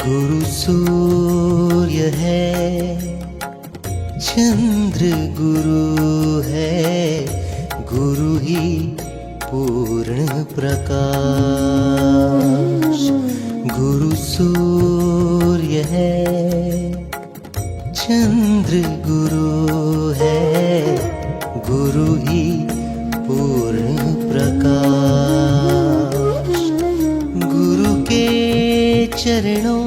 गुरु सूर्य है, चंद्र गुरु है, गुरु ही पूर्ण प्रकाश। गुरु सूर्य है, चंद्र गुरु है, गुरु ही पूर्ण प्रकाश। गुरु के चरणों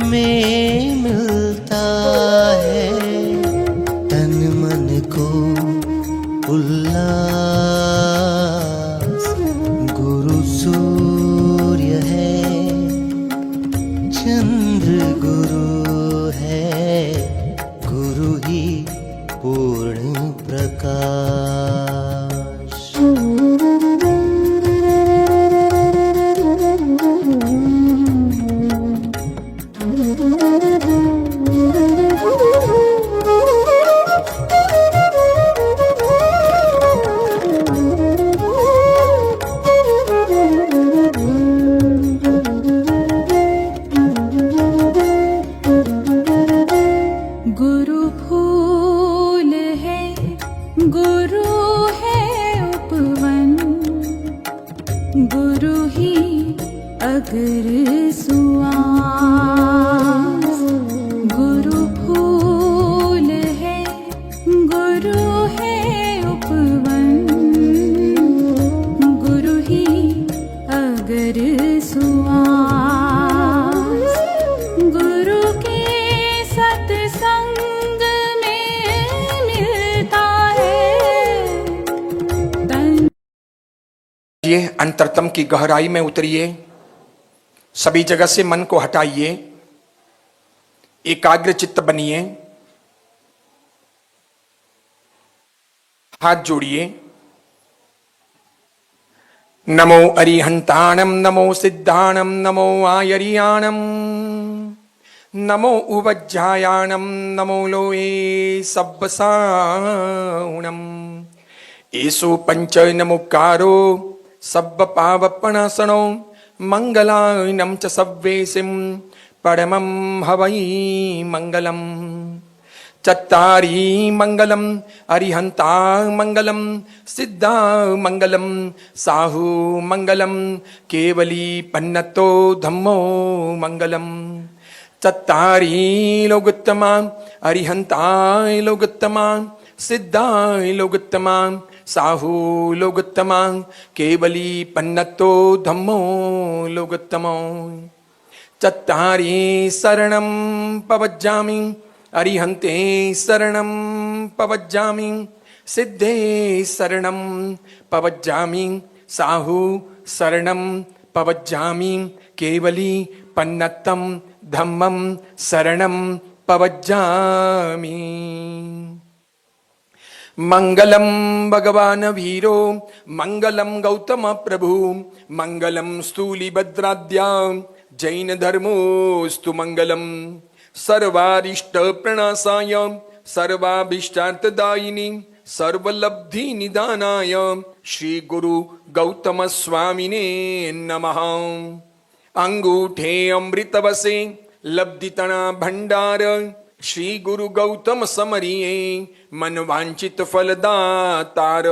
में मिलता है तन मन को उल्लास। गुरु सूर्य है, चंद्र गुरु है, गुरु ही पूर्ण प्रकाश। गुरु फूल है, गुरु है उपवन, गुरु ही अगर सुआस। गुरु फूल है, गुरु है उपवन, गुरु ही अगर सुआस। गुरु के सत्संग में मिलता है तन। ये अंतरतम की गहराई में उतरिए, सभी जगह से मन को हटाइए, एकाग्र चित्त बनिए, हाथ जोड़िए। नमो अरिहंताणम, नमो सिद्धाणम, नमो आयरियाणम, नमो उवज्जायाणम, नमो लोए सब्बसाउणम। एसो पंच नमुकारो सब्ब पावपणासनो, मंगलायनम च सव्वेसिम परमं हवै मंगलम। चत्तारी मंगलम अरिहंता मंगलम, सिद्धा मंगलम, साहु मंगलम, केवली पन्नतो धम्मो मंगलम। चत्तारी लोकोत्तमा अरिहंता लोकोत्तमा, सिद्धा लोकोत्तमा, साहु लोकोत्तमा, केवली पन्नतो धम्मो लोकोत्तमो। चत्तारी शरणं पवज्जामि, अरिहन्ते शरणं पवज्जामि, सिद्धे शरणं पवज्जामि, साहु शरणं पवज्जामि, केवली पन्नतं धम्मं शरणं पवज्जामि। मंगलम भगवान वीरो, मंगलम गौतम प्रभु, मंगलम स्थूलिभद्राद्या जैन धर्मोस्तु मंगलम। सर्वारिष्ट प्रणाशाय, सर्वाभीष्टार्थदायिनी, सर्वलब्धि निदानाय श्री गुरु गौतम स्वामिने नमः। अंगूठे अमृतवसे लब्धितना भंडार, श्री गुरु गौतम समरिये मन वांछित फलदातार।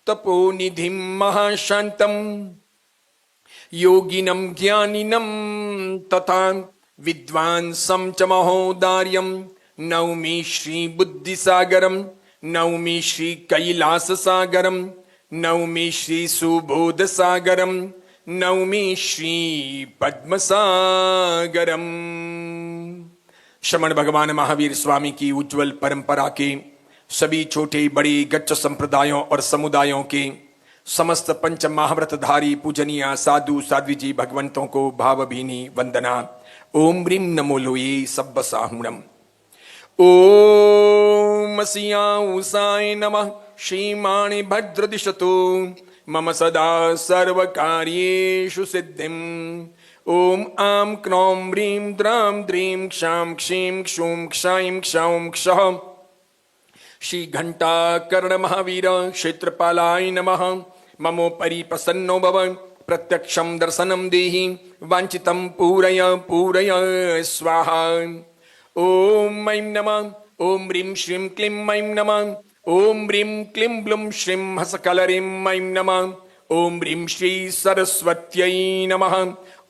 तपोनिधिं महाशांतं योगिनं ज्ञानिनं तथा विद्वांसं च महोदार्यं, नौमि श्री बुद्धिसागरं, नौमि श्री कैलाससागरं, नौमि श्री सुबोधसागरं, नौमि श्री पद्मसागरम। श्रमण भगवान महावीर स्वामी की उज्जवल परंपरा के सभी छोटे बड़े गच्छ संप्रदायों और समुदायों के समस्त पंच महाव्रतधारी पूजनीय साधु साध्वी जी भगवंतों को भावभीनी वंदना। ओम ह्रीं नमो लोये सब्ब साहुणम। ओम सियाउसाय नमः। श्रीमाणि भद्रदिशतु मम सदा सर्वकार्येषु सिद्धिम्। ओम आं क्नौं ह्रीं द्रां द्रीं क्षां क्षीं क्षूं क्षां क्षौं क्षः। श्री घंटाकर्ण महावीर क्षेत्रपालाय नमः। ममोपरि प्रसन्नो भव प्रत्यक्षं दर्शनं देहि वाञ्छितं पूरय पूरय स्वाहा। ओम ऐं नमः। ओम ह्रीं श्रीं क्लीं ऐं नमः। ओम ह्रीं क्लीं ब्लूं श्रीं हसकलरीं ऐं नमः। ओम ह्रीं श्री सरस्वत्यै नमः।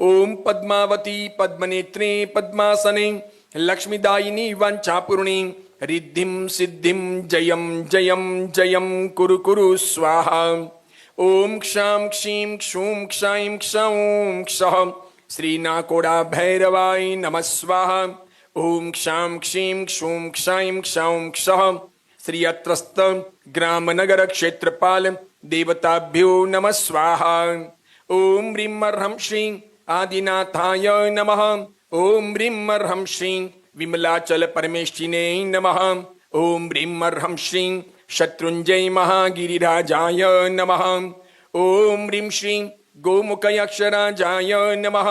ओम पद्मावती पद्मनेत्रे पद्मासने लक्ष्मीदायिनी वाञ्छापूर्णी रिद्धिं सिद्धिं जयं जयं जयं कुरु कुरु स्वाहा। ओम क्षां क्षीं क्षूं क्षां क्षौं क्षः श्रीनाकोड़ा भैरवाय नमः स्वाहा। ओम क्षां क्षीं क्षूं क्षां क्षौं क्षः श्री अत्रस्त ग्राम नगर क्षेत्रपाल देवताभ्यो नमः स्वाहा। ओम ह्रीं अर्हं श्रीं आदिनाथाय नमः। ओम ह्रीं अर्हं श्रीं विमलाचल परमेष्ठिने नमः। ओम ह्रीं अर्हं श्रीं शत्रुंजय महागिरिराजाय नमः। ओम ह्रीं श्रीं गोमुख अक्षराजाय नमः।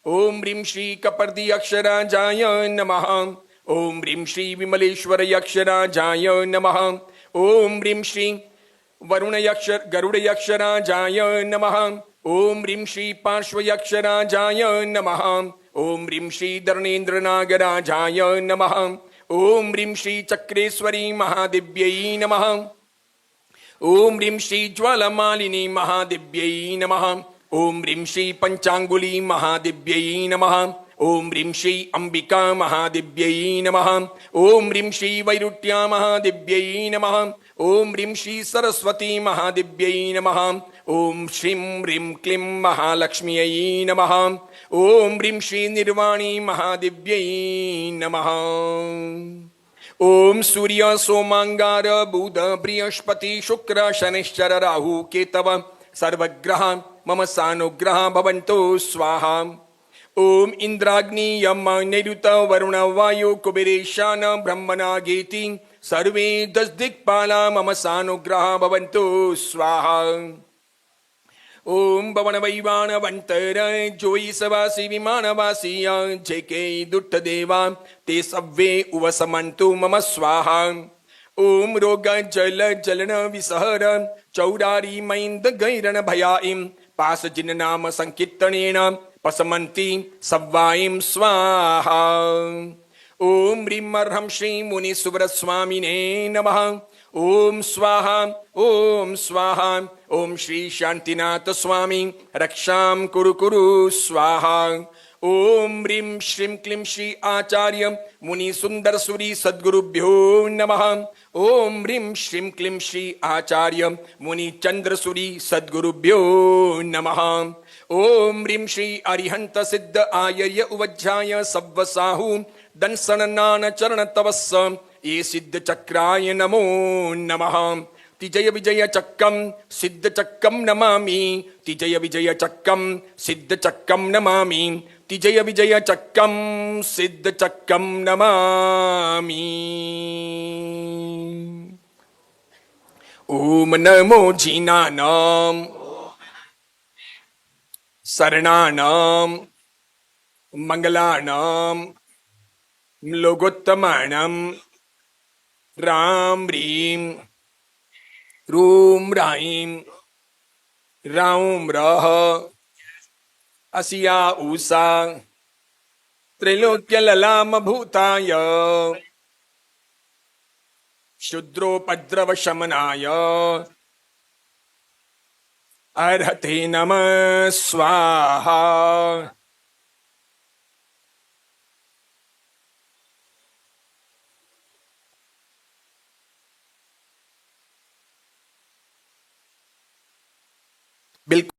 ओम ह्रीं श्री कपर्दी अक्षराजाय नमः। ओम ह्रीं श्री विमलेश्वर अक्षराजाय नमः। ओम ह्रीं श्री वरुण गरुड़ अक्षराजाय नमः। ओम ह्रीं श्री पार्श्व अक्षराजाय नमः। ओम ह्रीं श्री धर्णेन्द्र नागराजाय नमः। ओम ह्रीं श्री चक्रेश्वरी महादिव्यै नमः। ओम ह्रीं श्री ज्वालामालिनी महादिव्यै नमः। ओम ह्रीं श्री पंचांगुली महादिव्यै नमः। ओम ह्रीं श्री अंबिका महादिव्यै नमः। ओम ह्रीं श्री वैरुट्या महादिव्यै नमः। ओम ह्रीं श्री सरस्वती महादिव्यै नमः। ओम श्रीं ह्रीं क्लीं महालक्ष्म्यै नमः। ओम ह्रीं श्री निर्वाणी महादिव्यै नमः। ओम सूर्य सोमांगार बुध बृहस्पति शुक्र शनिश्चर राहु केतव सर्वग्रह मम सानुग्रह भवन्तु स्वाहा। ओम इंद्राग्नि यम नैऋत वरुण वायु कुबेरेशान ब्रह्मनागेति सर्वे दश दिक्पाला मम सानुग्रह भवन्तु स्वाहा। ओम भवन वैवान वंतर जोई सवासी विमानवासी जेके दुट्ट देवा ते सव्वे उवसमन्तु मम स्वाहा। ओम रोग जल जलन विसहर चौरारी मैंद गैरण भयाईं पास जिन नाम संकीर्तनेन पसमन्ति सव्वाईं स्वाहा। ओम ह्रीं अर्हं श्री मुनि सुव्रत स्वामिने नमः। ओम स्वाहा ओम स्वाहा। ओम श्री शांतिनाथ स्वामी रक्षां कुरु कुरु स्वाहा। ओम ह्रीं श्रीं क्लीं श्री आचार्य मुनि सुंदर सुरी सद्गुरुभ्यो नमः। ओम ह्रीं श्रीं क्लीं श्री आचार्य मुनि चंद्र सुरी सद्गुरुभ्यो नमः। ओम ह्रीं श्री अरिहंत सिद्ध आयर्य उवज्जाय सव्वसाहु दंसननान चरण तवस्स ये सिद्ध चक्राय नमो नमः। तिजय विजय चक्रम सिद्ध चक्रम नमामि। तिजय विजय चक्रम सिद्ध चक्रम नमामि। तिजय विजय चक्रम सिद्ध चक्रम नमामि। ओम नमो जीनानाम शरणानाम मंगलानाम लोकोत्तमानाम राम ह्रीं रूम राईं राम रह असिया उषा त्रैलोक्य ललाम भूताय शुद्रोपद्रव शमनाय अर्हते नमः स्वाहा। बिल्कुल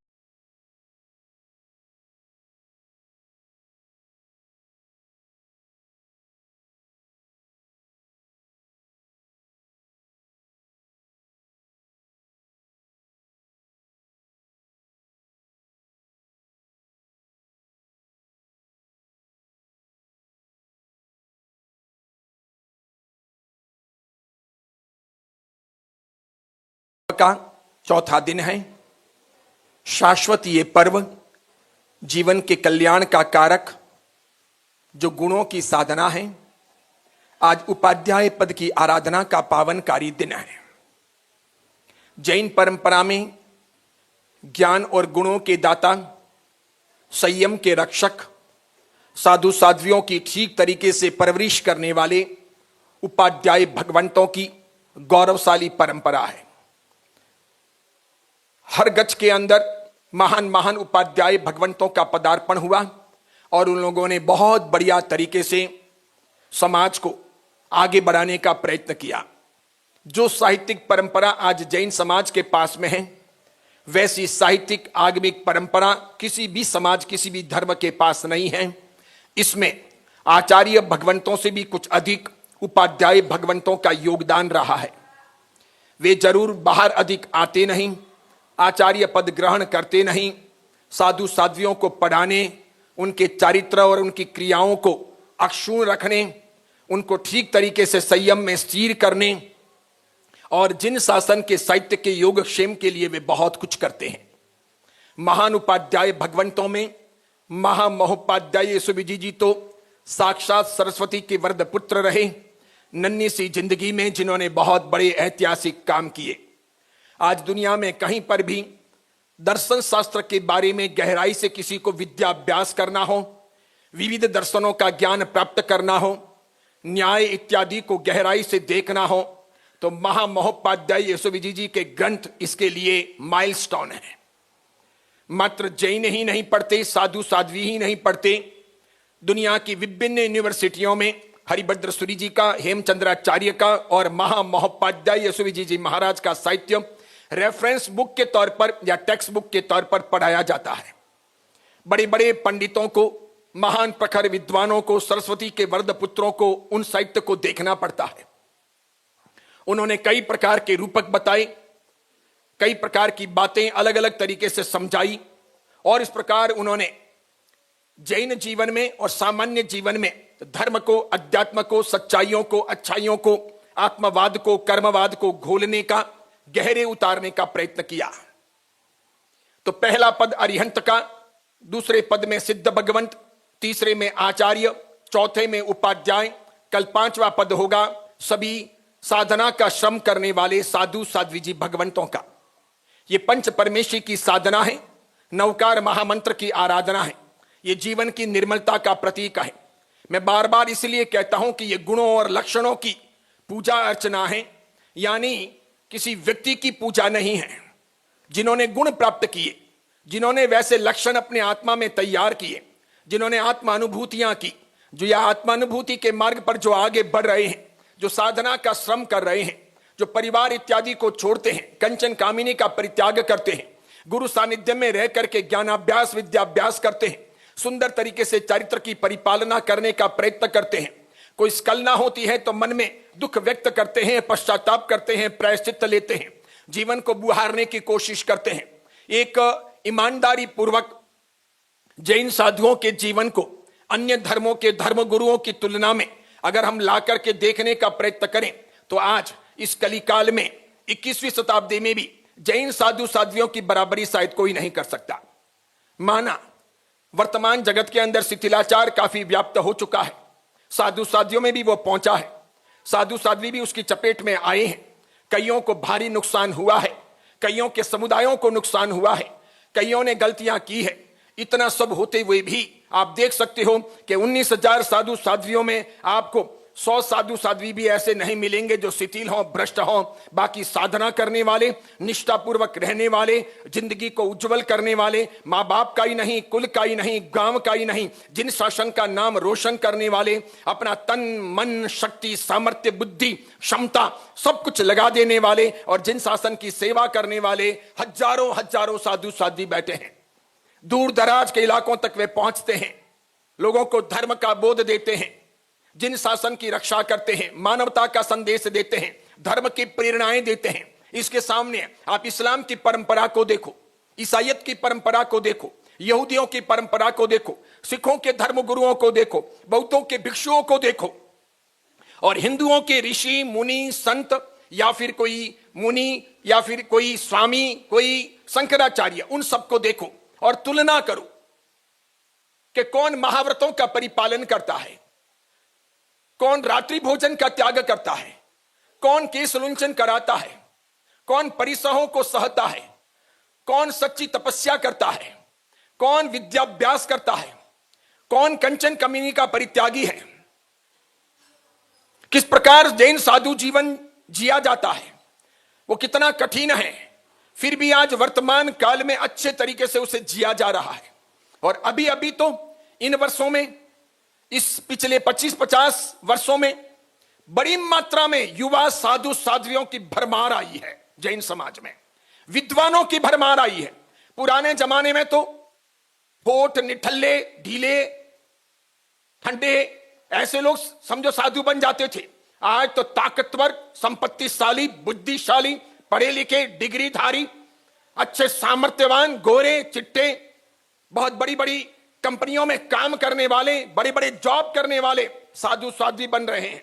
का चौथा दिन है। शाश्वत ये पर्व जीवन के कल्याण का कारक जो गुणों की साधना है, आज उपाध्याय पद की आराधना का पावनकारी दिन है। जैन परंपरा में ज्ञान और गुणों के दाता, संयम के रक्षक, साधु साध्वियों की ठीक तरीके से परवरिश करने वाले उपाध्याय भगवंतों की गौरवशाली परंपरा है। हर गज के अंदर महान महान उपाध्याय भगवंतों का पदार्पण हुआ और उन लोगों ने बहुत बढ़िया तरीके से समाज को आगे बढ़ाने का प्रयत्न किया। जो साहित्यिक परंपरा आज जैन समाज के पास में है, वैसी साहित्यिक आगमिक परंपरा किसी भी समाज, किसी भी धर्म के पास नहीं है। इसमें आचार्य भगवंतों से भी कुछ अधिक उपाध्याय भगवंतों का योगदान रहा है। वे जरूर बाहर अधिक आते नहीं, आचार्य पद ग्रहण करते नहीं, साधु साध्वियों को पढ़ाने, उनके चारित्र और उनकी क्रियाओं को अक्षुण्ण रखने, उनको ठीक तरीके से संयम में स्थिर करने और जिन शासन के साहित्य के योगक्षेम के लिए वे बहुत कुछ करते हैं। महान उपाध्याय भगवंतों में महामहोपाध्याय यशोविजी जी तो साक्षात सरस्वती के वरद पुत्र रहे। नन्ही सी जिंदगी में जिन्होंने बहुत बड़े ऐतिहासिक काम किए। आज दुनिया में कहीं पर भी दर्शन शास्त्र के बारे में गहराई से किसी को विद्याभ्यास करना हो, विविध दर्शनों का ज्ञान प्राप्त करना हो, न्याय इत्यादि को गहराई से देखना हो, तो महामहोपाध्याय यशोविजी जी के ग्रंथ इसके लिए माइलस्टोन है। मात्र जैन ही नहीं पढ़ते, साधु साध्वी ही नहीं पढ़ते, दुनिया की विभिन्न यूनिवर्सिटियों में हरिभद्र सूरी जी का, हेमचंद्राचार्य का और महामहोपाध्याय यशोविजी जी महाराज का साहित्य रेफरेंस बुक के तौर पर या टेक्स्ट बुक के तौर पर पढ़ाया जाता है। बड़े बड़े पंडितों को, महान प्रखर विद्वानों को, सरस्वती के वरद पुत्रों को उन साहित्य को देखना पड़ता है। उन्होंने कई प्रकार के रूपक बताए, कई प्रकार की बातें अलग अलग तरीके से समझाई और इस प्रकार उन्होंने जैन जीवन में और सामान्य जीवन में धर्म को, अध्यात्म को, सच्चाइयों को, अच्छाइयों को, आत्मवाद को, कर्मवाद को घोलने का, गहरे उतारने का प्रयत्न किया। तो पहला पद अरिहंत का, दूसरे पद में सिद्ध भगवंत, तीसरे में आचार्य, चौथे में उपाध्याय, कल पांचवा पद होगा सभी साधना का श्रम करने वाले साधु साध्वी जी भगवंतों का। ये पंच परमेश्वरी की साधना है, नवकार महामंत्र की आराधना है, ये जीवन की निर्मलता का प्रतीक है। मैं बार बार इसलिए कहता हूं कि ये गुणों और लक्षणों की पूजा अर्चना है, यानी किसी व्यक्ति की पूजा नहीं है। जिन्होंने गुण प्राप्त किए, जिन्होंने वैसे लक्षण अपने आत्मा में तैयार किए, जिन्होंने आत्मानुभूतियां की, जो या आत्मानुभूति के मार्ग पर जो आगे बढ़ रहे हैं, जो साधना का श्रम कर रहे हैं, जो परिवार इत्यादि को छोड़ते हैं, कंचन कामिनी का परित्याग करते हैं, गुरु सानिध्य में रह करके ज्ञानाभ्यास विद्याभ्यास करते हैं, सुंदर तरीके से चरित्र की परिपालना करने का प्रयत्न करते हैं। कोई स्खलना होती है तो मन में दुख व्यक्त करते हैं, पश्चाताप करते हैं, प्रायश्चित्त लेते हैं, जीवन को बुहारने की कोशिश करते हैं। एक ईमानदारी पूर्वक जैन साधुओं के जीवन को अन्य धर्मों के धर्म गुरुओं की तुलना में अगर हम ला करके देखने का प्रयत्न करें तो आज इस कलिकाल में 21वीं शताब्दी में भी जैन साधु साध्वियों की बराबरी शायद कोई नहीं कर सकता। माना वर्तमान जगत के अंदर शिथिलाचार काफी व्याप्त हो चुका है, साधु साध्वियों में भी वो पहुंचा है, साधु साध्वी भी उसकी चपेट में आए हैं। कईयों को भारी नुकसान हुआ है, कईयों के समुदायों को नुकसान हुआ है, कईयों ने गलतियां की है। इतना सब होते हुए भी आप देख सकते हो कि 19,000 साधु साध्वियों में आपको 100 साधु साध्वी भी ऐसे नहीं मिलेंगे जो शिथिल हों, भ्रष्ट हों। बाकी साधना करने वाले, निष्ठापूर्वक रहने वाले, जिंदगी को उज्जवल करने वाले, माँ बाप का ही नहीं, कुल का ही नहीं, गांव का ही नहीं, जिन शासन का नाम रोशन करने वाले, अपना तन मन शक्ति सामर्थ्य बुद्धि क्षमता सब कुछ लगा देने वाले और जिन शासन की सेवा करने वाले हजारों हजारों साधु साध्वी बैठे हैं। दूर दराज के इलाकों तक वे पहुंचते हैं, लोगों को धर्म का बोध देते हैं, जिन शासन की रक्षा करते हैं, मानवता का संदेश देते हैं, धर्म की प्रेरणाएं देते हैं। इसके सामने आप इस्लाम की परंपरा को देखो, ईसाईयत की परंपरा को देखो, यहूदियों की परंपरा को देखो, सिखों के धर्म गुरुओं को देखो, बौद्धों के भिक्षुओं को देखो और हिंदुओं के ऋषि मुनि संत या फिर कोई मुनि या फिर कोई स्वामी, कोई शंकराचार्य, उन सबको देखो और तुलना करो कि कौन महाव्रतों का परिपालन करता है, कौन रात्रि भोजन का त्याग करता है, कौन केश लुंचन कराता है, कौन परिसहों को सहता है, कौन सच्ची तपस्या करता है, कौन विद्याभ्यास करता है, कौन कंचन कमीनी का परित्यागी है, किस प्रकार जैन साधु जीवन जिया जाता है, वो कितना कठिन है, फिर भी आज वर्तमान काल में अच्छे तरीके से उसे जिया जा रहा है। और अभी अभी तो इन वर्षों में, इस पिछले 25-50 वर्षों में बड़ी मात्रा में युवा साधु साध्वियों की भरमार आई है जैन समाज में, विद्वानों की भरमार आई है। पुराने जमाने में तो होठ निठल्ले, ढीले, ठंडे, ऐसे लोग समझो साधु बन जाते थे। आज तो ताकतवर, संपत्तिशाली, बुद्धिशाली, पढ़े लिखे, डिग्रीधारी, अच्छे सामर्थ्यवान, गोरे चिट्टे, बहुत बड़ी बड़ी कंपनियों में काम करने वाले, बड़े बड़े जॉब करने वाले साधु साध्वी बन रहे हैं।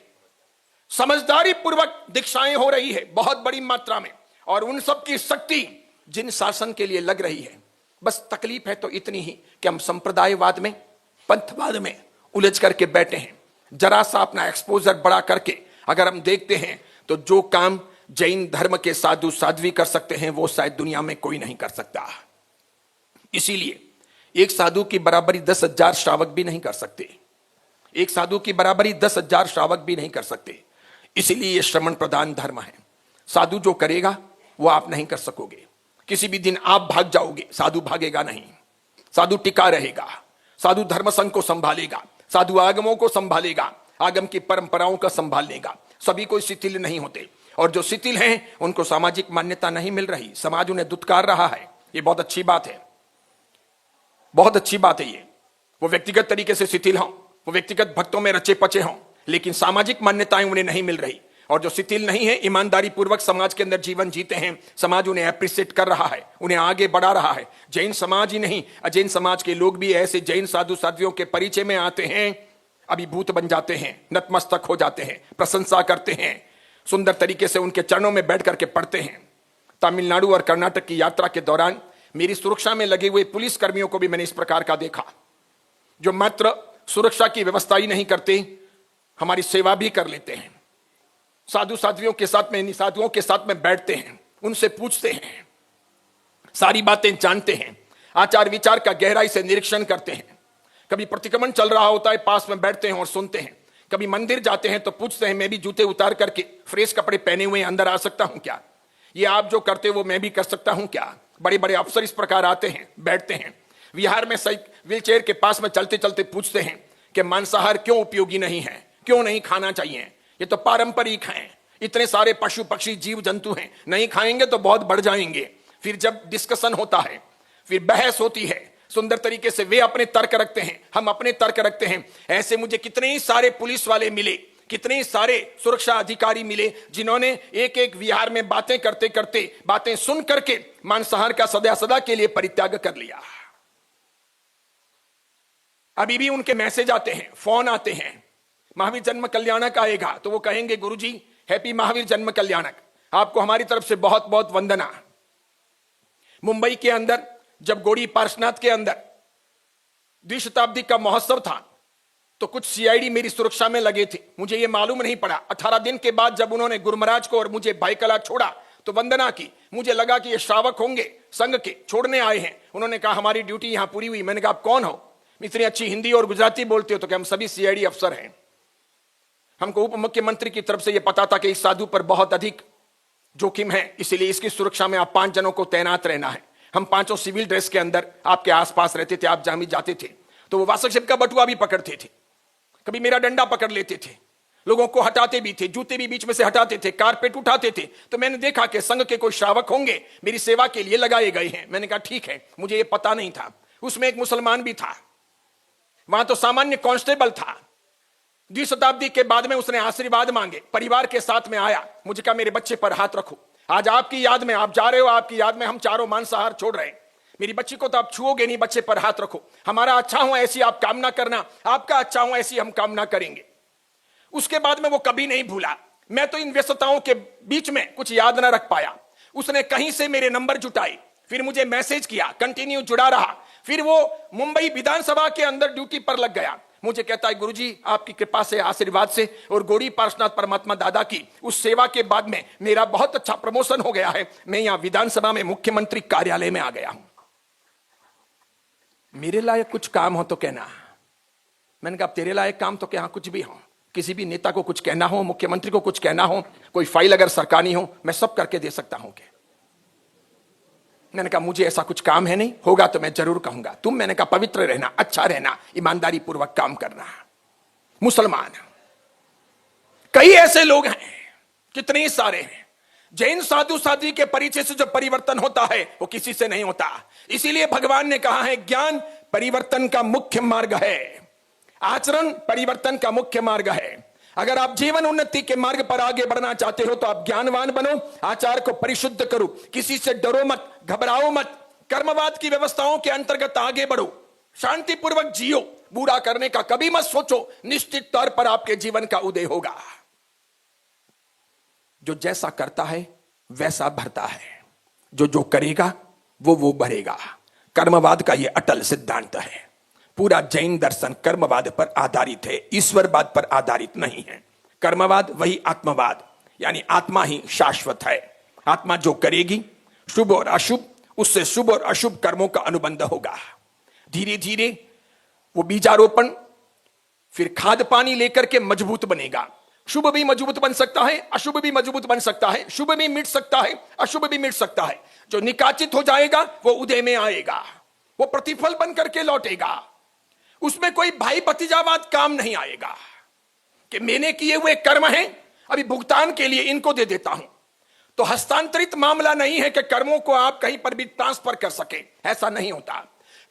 समझदारी पूर्वक दीक्षाएं हो रही है बहुत बड़ी मात्रा में, और उन सब की शक्ति जिन शासन के लिए लग रही है। बस तकलीफ है तो इतनी ही कि हम संप्रदायवाद में, पंथवाद में उलझ करके बैठे हैं। जरा सा अपना एक्सपोजर बड़ा करके अगर हम देखते हैं तो जो काम जैन धर्म के साधु साध्वी कर सकते हैं वो शायद दुनिया में कोई नहीं कर सकता। इसीलिए एक साधु की बराबरी 10,000 श्रावक भी नहीं कर सकते, एक साधु की बराबरी 10,000 श्रावक भी नहीं कर सकते। इसीलिए यह श्रमण प्रधान धर्म है। साधु जो करेगा वो आप नहीं कर सकोगे। किसी भी दिन आप भाग जाओगे, साधु भागेगा नहीं। साधु टिका रहेगा, साधु धर्म संघ को संभालेगा, साधु आगमों को संभालेगा, आगम की परंपराओं का संभाल लेगा। सभी कोई शिथिल नहीं होते, और जो शिथिल हैं उनको सामाजिक मान्यता नहीं मिल रही, समाज उन्हें दुत्कार रहा है। ये बहुत अच्छी बात है, बहुत अच्छी बात है। ये वो व्यक्तिगत तरीके से शिथिल हों, वो व्यक्तिगत भक्तों में रचे पचे हों, लेकिन सामाजिक मान्यताएं उन्हें नहीं मिल रही। और जो शिथिल नहीं है, ईमानदारी पूर्वक समाज के अंदर जीवन जीते हैं, समाज उन्हें एप्रिशिएट कर रहा है, उन्हें आगे बढ़ा रहा है। जैन समाज ही नहीं, अजैन समाज के लोग भी ऐसे जैन साधु साध्वियों के परिचय में आते हैं, अभिभूत बन जाते हैं, नतमस्तक हो जाते हैं, प्रशंसा करते हैं, सुंदर तरीके से उनके चरणों में बैठ करके पढ़ते हैं। तमिलनाडु और कर्नाटक की यात्रा के दौरान मेरी सुरक्षा में लगे हुए पुलिस कर्मियों को भी मैंने इस प्रकार का देखा, जो मात्र सुरक्षा की व्यवस्था ही नहीं करते, हमारी सेवा भी कर लेते हैं। साधु साध्वियों के साथ में, निसाधुओं के साथ में बैठते हैं, उनसे पूछते हैं, सारी बातें जानते हैं, आचार विचार का गहराई से निरीक्षण करते हैं। कभी प्रतिक्रमण चल रहा होता है, पास में बैठते हैं और सुनते हैं। कभी मंदिर जाते हैं तो पूछते हैं, मैं भी जूते उतार करके फ्रेश कपड़े पहने हुए अंदर आ सकता हूं क्या? ये आप जो करते वो मैं भी कर सकता हूं क्या? बड़े बड़े अफसर इस प्रकार आते हैं, बैठते हैं। विहार में व्हील चेयर के पास में चलते चलते पूछते हैं कि मांसाहार क्यों उपयोगी नहीं है, क्यों नहीं खाना चाहिए? ये तो पारंपरिक हैं, इतने सारे पशु पक्षी जीव जंतु हैं, नहीं खाएंगे तो बहुत बढ़ जाएंगे। फिर जब डिस्कशन होता है, फिर बहस होती है, सुंदर तरीके से वे अपने तर्क रखते हैं, हम अपने तर्क रखते हैं। ऐसे मुझे कितने ही सारे पुलिस वाले मिले, कितने ही सारे सुरक्षा अधिकारी मिले, जिन्होंने एक एक विहार में बातें करते करते, बातें सुन करके मांसाहार का सदा सदा के लिए परित्याग कर लिया। अभी भी उनके मैसेज आते हैं, फोन आते हैं, महावीर जन्म कल्याणक आएगा तो वो कहेंगे, गुरुजी हैप्पी महावीर जन्म कल्याणक, आपको हमारी तरफ से बहुत बहुत वंदना। मुंबई के अंदर जब गौड़ी पार्श्वनाथ के अंदर द्विशताब्दी का महोत्सव था तो कुछ सीआईडी मेरी सुरक्षा में लगे थे, मुझे ये मालूम नहीं पड़ा। 18 दिन के बाद जब उन्होंने गुरु महाराज को और मुझे भाईकला छोड़ा तो वंदना की, मुझे लगा कि ये श्रावक होंगे, संघ के छोड़ने आए हैं। उन्होंने कहा हमारी ड्यूटी यहां पूरी हुई। मैंने कहा आप कौन हो? इतनी अच्छी हिंदी और गुजराती बोलते हो? तो क्या हम सभी सीआईडी अफसर हैं। हमको उप मुख्यमंत्री की तरफ से यह पता था कि इस साधु पर बहुत अधिक जोखिम है, इसलिए इसकी सुरक्षा में आप 5 जनों को तैनात रहना है। हम 5 सिविल ड्रेस के अंदर आपके आसपास रहते थे, आप जहां भी जाते थे तो वो वासक का बटुआ भी पकड़ते थे, कभी मेरा डंडा पकड़ लेते थे, लोगों को हटाते भी थे, जूते भी बीच में से हटाते थे, कारपेट उठाते थे। तो मैंने देखा कि संघ के कोई श्रावक होंगे, मेरी सेवा के लिए लगाए गए हैं। मैंने कहा ठीक है, मुझे ये पता नहीं था। उसमें एक मुसलमान भी था, वहां तो सामान्य कांस्टेबल था। 2 शताब्दी के बाद में उसने आशीर्वाद मांगे, परिवार के साथ में आया, मुझे कहा मेरे बच्चे पर हाथ रखो, आज आपकी याद में, आप जा रहे हो, आपकी याद में हम चारों मांसाहार छोड़ रहे हैं। मेरी बच्ची को तो आप छुओगे नहीं, बच्चे पर हाथ रखो, हमारा अच्छा हो ऐसी आप कामना करना, आपका अच्छा हो ऐसी हम कामना करेंगे। उसके बाद में वो कभी नहीं भूला। मैं तो इन व्यस्तताओं के बीच में कुछ याद ना रख पाया। उसने कहीं से मेरे नंबर जुटाए, फिर मुझे मैसेज किया, कंटिन्यू जुड़ा रहा। फिर वो मुंबई विधानसभा के अंदर ड्यूटी पर लग गया। मुझे कहता है, गुरुजी आपकी कृपा से, आशीर्वाद से और गौड़ी पार्श्वनाथ परमात्मा दादा की उस सेवा के बाद में मेरा बहुत अच्छा प्रमोशन हो गया है। मैं यहां विधानसभा में मुख्यमंत्री कार्यालय में आ गया हूं। मेरे लायक कुछ काम हो तो कहना। मैंने कहा, तेरे लायक काम तो क्या कुछ भी हो, किसी भी नेता को कुछ कहना हो, मुख्यमंत्री को कुछ कहना हो, कोई फाइल अगर सरकारी हो, मैं सब करके दे सकता हूं। मैंने कहा, मुझे ऐसा कुछ काम है नहीं, होगा तो मैं जरूर कहूंगा। तुम, मैंने कहा, पवित्र रहना, अच्छा रहना, ईमानदारी पूर्वक काम करना। मुसलमान कई ऐसे लोग हैं, कितने सारे हैं। जैन साधु साध्वी के परिचय से जो परिवर्तन होता है वो किसी से नहीं होता। इसीलिए भगवान ने कहा है, ज्ञान परिवर्तन का मुख्य मार्ग है, आचरण परिवर्तन का मुख्य मार्ग है। अगर आप जीवन उन्नति के मार्ग पर आगे बढ़ना चाहते हो तो आप ज्ञानवान बनो, आचार को परिशुद्ध करो, किसी से डरो मत, घबराओ मत, कर्मवाद की व्यवस्थाओं के अंतर्गत आगे बढ़ो, शांतिपूर्वक जियो, बुरा करने का कभी मत सोचो, निश्चित तौर पर आपके जीवन का उदय होगा। जो जैसा करता है वैसा भरता है, जो करेगा वो भरेगा। कर्मवाद का यह अटल सिद्धांत है। पूरा जैन दर्शन कर्मवाद पर आधारित है, ईश्वरवाद पर आधारित नहीं है। कर्मवाद वही आत्मवाद, यानी आत्मा ही शाश्वत है। आत्मा जो करेगी, शुभ और अशुभ, उससे शुभ और अशुभ कर्मों का अनुबंध होगा। धीरे धीरे वो बीजारोपण फिर खाद पानी लेकर के मजबूत बनेगा। शुभ भी मजबूत बन सकता है, अशुभ भी मजबूत बन सकता है, शुभ भी मिट सकता है, अशुभ भी मिट सकता है। जो निकाचित हो जाएगा वो उदय में आएगा, वो प्रतिफल बन करके लौटेगा। उसमें कोई भाई भतीजावाद काम नहीं आएगा कि मैंने किए हुए कर्म हैं, अभी भुगतान के लिए इनको दे देता हूं। तो हस्तांतरित मामला नहीं है कि कर्मों को आप कहीं पर भी ट्रांसफर कर सके, ऐसा नहीं होता।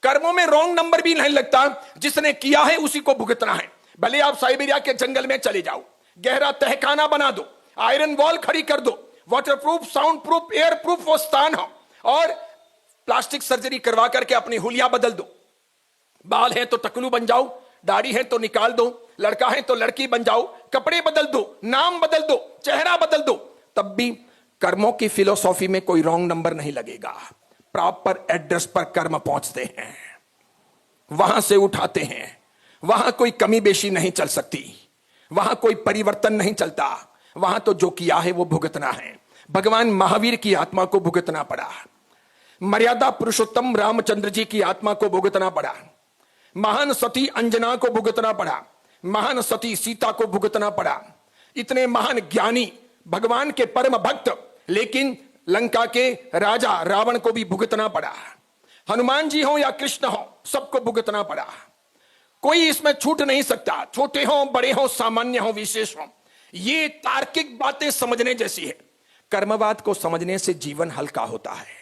कर्मों में रॉन्ग नंबर भी नहीं लगता, जिसने किया है उसी को भुगतना है। भले आप साइबेरिया के जंगल में चले जाओ, गहरा तहखाना बना दो, आयरन वॉल खड़ी कर दो, water proof, sound proof, air proof वो स्थान हो, और प्लास्टिक सर्जरी करवा करके अपनी हुलिया बदल दो। बाल है तो टकलू बन जाओ, दाढ़ी है तो निकाल दो, लड़का है तो लड़की बन जाओ, कपड़े बदल दो, नाम बदल दो, चेहरा बदल दो, तब भी कर्मों की फिलोसॉफी में कोई रॉन्ग नंबर नहीं लगेगा। प्रॉपर एड्रेस पर कर्म पहुंचते हैं, वहां से उठाते हैं, वहां कोई कमी बेशी नहीं चल सकती, वहां कोई परिवर्तन नहीं चलता। वहां तो जो किया है वो भुगतना है। भगवान महावीर की आत्मा को भुगतना पड़ा, मर्यादा पुरुषोत्तम रामचंद्र जी की आत्मा को भुगतना पड़ा, महान सती अंजना को भुगतना पड़ा, महान सती सीता को भुगतना पड़ा। इतने महान ज्ञानी, भगवान के परम भक्त, लेकिन लंका के राजा रावण को भी भुगतना पड़ा। हनुमान जी हो या कृष्ण हो, सबको भुगतना पड़ा। कोई इसमें छूट नहीं सकता, छोटे हो, बड़े हो, सामान्य हो, विशेष हो। ये तार्किक बातें समझने जैसी है। कर्मवाद को समझने से जीवन हल्का होता है।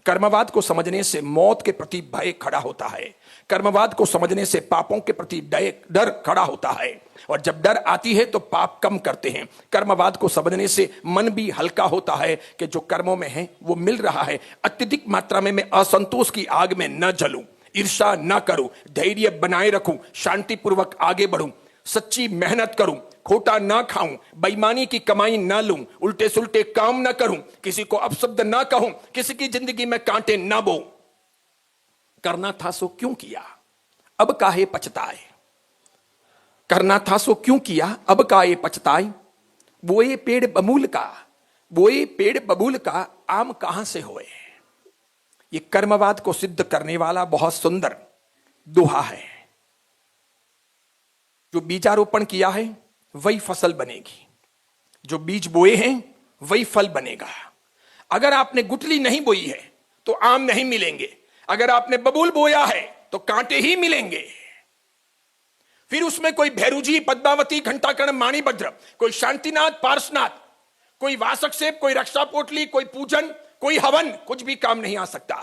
कर्मवाद को समझने से मौत के प्रति भय खड़ा होता है। कर्मवाद को समझने से पापों के प्रति डर खड़ा होता है, और जब डर आती है तो पाप कम करते हैं। कर्मवाद को समझने से मन भी हल्का होता है कि जो कर्मों में है वो मिल रहा है। अत्यधिक मात्रा में मैं असंतोष की आग में न जलूं, ईर्ष्या न करूं, धैर्य बनाए रखूं, शांतिपूर्वक आगे बढ़ूं, सच्ची मेहनत करूं, खोटा ना खाऊं, बेईमानी की कमाई ना लूं, उल्टे सुल्टे काम ना करूं, किसी को अपशब्द ना कहूं, किसी की जिंदगी में कांटे ना बो। करना था सो क्यों किया, अब काहे पछताए। करना था सो क्यों किया, अब काहे पछताए। बोए पेड़ बबूल का, बोए पेड़ बबूल का, आम कहां से होए। ये कर्मवाद को सिद्ध करने वाला बहुत सुंदर दोहा है। जो बीजारोपण किया है वही फसल बनेगी, जो बीज बोए हैं वही फल बनेगा। अगर आपने गुठली नहीं बोई है तो आम नहीं मिलेंगे, अगर आपने बबूल बोया है तो कांटे ही मिलेंगे। फिर उसमें कोई भैरूजी, पद्मावती, घंटाकर्ण, माणिभद्र, कोई शांतिनाथ, पार्श्वनाथ, कोई वासकसेप, कोई रक्षा पोटली, कोई पूजन, कोई हवन, कुछ भी काम नहीं आ सकता।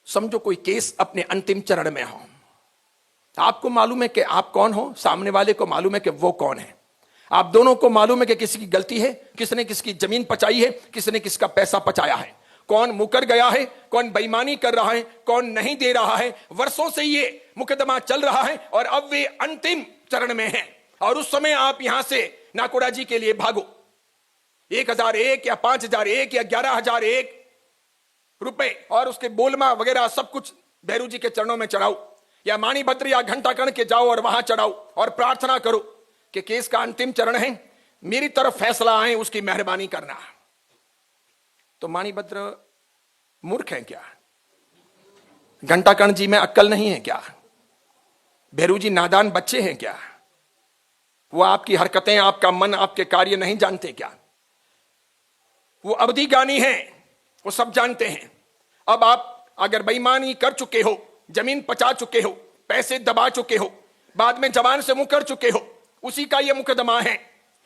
समझो कोई केस अपने अंतिम चरण में हो, आपको मालूम है कि आप कौन हो, सामने वाले को मालूम है कि वो कौन है, आप दोनों को मालूम है कि किसी की गलती है, किसने किसकी जमीन पचाई है, किसने किसका पैसा पचाया है, कौन मुकर गया है, कौन बेईमानी कर रहा है, कौन नहीं दे रहा है। वर्षों से ये मुकदमा चल रहा है और अब वे अंतिम चरण में है। और उस समय आप यहां से नाकोड़ा जी के लिए भागो, 1001 या 5001 या 11001 रुपए और उसके बोलमा वगैरह सब कुछ भैरू जी के चरणों में चढ़ाओ, या माणिभद्र या घंटाकर्ण के जाओ और वहां चढ़ाओ और प्रार्थना करो कि केस का अंतिम चरण है, मेरी तरफ फैसला आए, उसकी मेहरबानी करना। तो माणिभद्र मूर्ख है क्या? घंटाकर्ण जी में अक्ल नहीं है क्या? भैरू जी नादान बच्चे हैं क्या? वो आपकी हरकतें, आपका मन, आपके कार्य नहीं जानते क्या? वो अवधि ज्ञानी हैं, वो सब जानते हैं। अब आप अगर बेईमानी कर चुके हो, जमीन पचा चुके हो, पैसे दबा चुके हो, बाद में जवान से मुंह कर चुके हो, उसी का यह मुकदमा है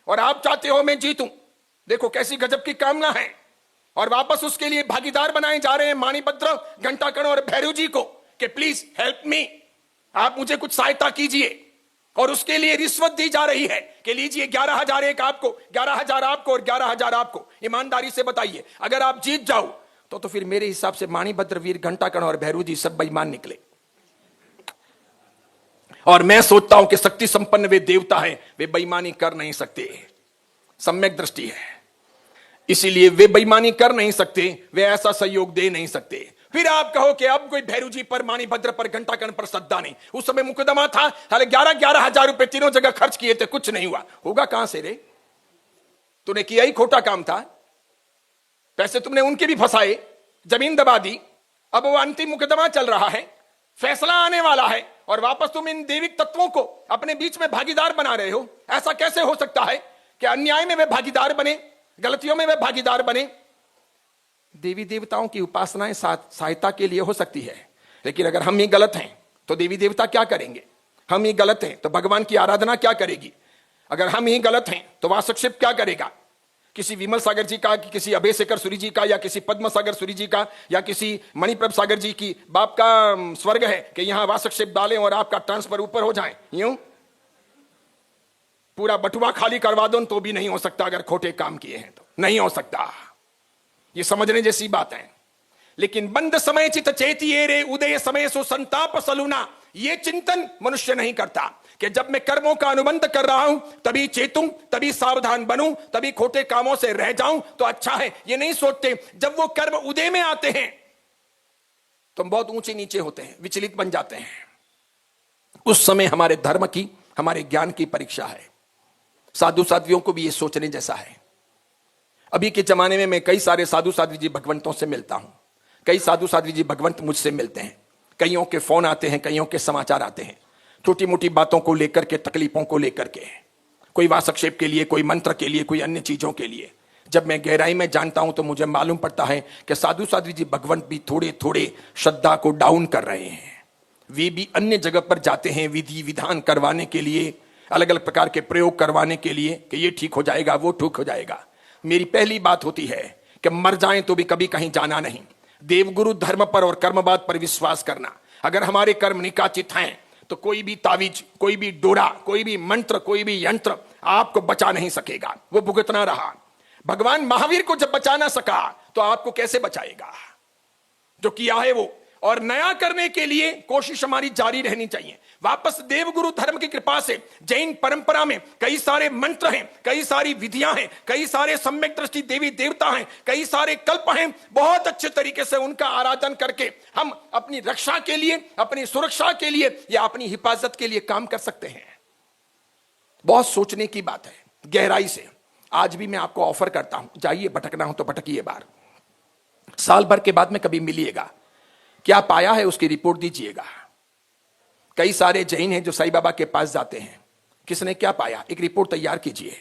और आप चाहते हो मैं जीतूं। देखो कैसी गजब की कामना है, और वापस उसके लिए भागीदार बनाए जा रहे हैं माणिभद्र, घंटाकर्ण और भैरू जी को कि प्लीज हेल्प मी, आप मुझे कुछ सहायता कीजिए। और उसके लिए रिश्वत दी जा रही है कि लीजिए 11,000 एक आपको, 11,000 आपको और 11,000 आपको। ईमानदारी से बताइए, अगर आप जीत जाओ तो फिर मेरे हिसाब से माणिभद्र, वीर घंटाकर्ण और भैरू जी सब बेईमान निकले। और मैं सोचता हूं कि शक्ति संपन्न वे देवता हैं, वे बेईमानी कर नहीं सकते, सम्यक दृष्टि है, इसीलिए वे बेईमानी कर नहीं सकते, वे ऐसा सहयोग दे नहीं सकते। फिर आप कहो कि अब कोई भैरू जी पर, माणिभद्र पर, घंटाकर्ण पर श्रद्धा नहीं। उस समय मुकदमा था, हाले 11,000 रुपए तीनों जगह खर्च किए थे, कुछ नहीं हुआ। होगा कहां से रे? तूने किया ही खोटा काम था, पैसे तुमने उनके भी फंसाए, जमीन दबा दी। अब वो अंतिम मुकदमा चल रहा है, फैसला आने वाला है, और वापस तुम इन देविक तत्वों को अपने बीच में भागीदार बना रहे हो। ऐसा कैसे हो सकता है कि अन्याय में वे भागीदार बने, गलतियों में वे भागीदार बने? देवी देवताओं की उपासनाएं सहायता के लिए हो सकती है, लेकिन अगर हम ही गलत हैं तो देवी देवता क्या करेंगे? हम ही गलत हैं तो भगवान की आराधना क्या करेगी? अगर हम ही गलत हैं तो वासक्षेप क्या करेगा? किसी विमल सागर जी का, किसी अभय शेखर सूरी जी का, या किसी पद्म सागर सूरी जी का, या किसी मणिप्रभ सागर जी की बाप का स्वर्ग है कि यहां वासक्षेप डालें और आपका ट्रांसफर ऊपर हो जाए? यूं पूरा बटुआ खाली करवा दो तो भी नहीं हो सकता। अगर खोटे काम किए हैं तो नहीं हो सकता, ये समझने जैसी बात है। लेकिन बंद समय चित चेतिये रे, उदय समय सो संताप सलूना, ये चिंतन मनुष्य नहीं करता कि जब मैं कर्मों का अनुबंध कर रहा हूं तभी चेतूं, तभी सावधान बनूं, तभी खोटे कामों से रह जाऊं तो अच्छा है। ये नहीं सोचते जब वो कर्म उदय में आते हैं तो हम बहुत ऊंचे नीचे होते हैं, विचलित बन जाते हैं। उस समय हमारे धर्म की, हमारे ज्ञान की परीक्षा है। साधु साध्वियों को भी ये सोचने जैसा है। अभी के जमाने में मैं कई सारे साधु साध्वी जी भगवंतों से मिलता हूं, कई साधु साध्वी जी भगवंत मुझसे मिलते हैं, कईयों के फोन आते हैं, कईयों के समाचार आते हैं, छोटी मोटी बातों को लेकर के, तकलीफों को लेकर के, कोई वासक्षेप के लिए, कोई मंत्र के लिए, कोई अन्य चीजों के लिए। जब मैं गहराई में जानता हूं तो मुझे मालूम पड़ता है कि साधु साध्वी जी भगवंत भी थोड़े थोड़े श्रद्धा को डाउन कर रहे हैं। वे भी अन्य जगह पर जाते हैं विधि विधान करवाने के लिए, अलग अलग प्रकार के प्रयोग करवाने के लिए कि ये ठीक हो जाएगा, वो ठीक हो जाएगा। मेरी पहली बात होती है कि मर जाएं तो भी कभी कहीं जाना नहीं। देवगुरु धर्म पर और कर्मवाद पर विश्वास करना। अगर हमारे कर्म निकाचित हैं तो कोई भी तावीज, कोई भी डोरा, कोई भी मंत्र, कोई भी यंत्र आपको बचा नहीं सकेगा, वो भुगतना रहा। भगवान महावीर को जब बचा ना सका तो आपको कैसे बचाएगा? जो किया है वो, और नया करने के लिए कोशिश हमारी जारी रहनी चाहिए। वापस देवगुरु धर्म की कृपा से जैन परंपरा में कई सारे मंत्र हैं, कई सारी विधियां हैं, कई सारे सम्यक दृष्टि देवी देवता हैं, कई सारे कल्प हैं। बहुत अच्छे तरीके से उनका आराधन करके हम अपनी रक्षा के लिए, अपनी सुरक्षा के लिए या अपनी हिफाजत के लिए काम कर सकते हैं। बहुत सोचने की बात है, गहराई से। आज भी मैं आपको ऑफर करता हूं, जाइए, भटकना हो तो भटकिए बार। साल भर के बाद में कभी मिलिएगा, क्या पाया है उसकी रिपोर्ट दीजिएगा। कई सारे जैन हैं जो साईं बाबा के पास जाते हैं, किसने क्या पाया, एक रिपोर्ट तैयार कीजिए।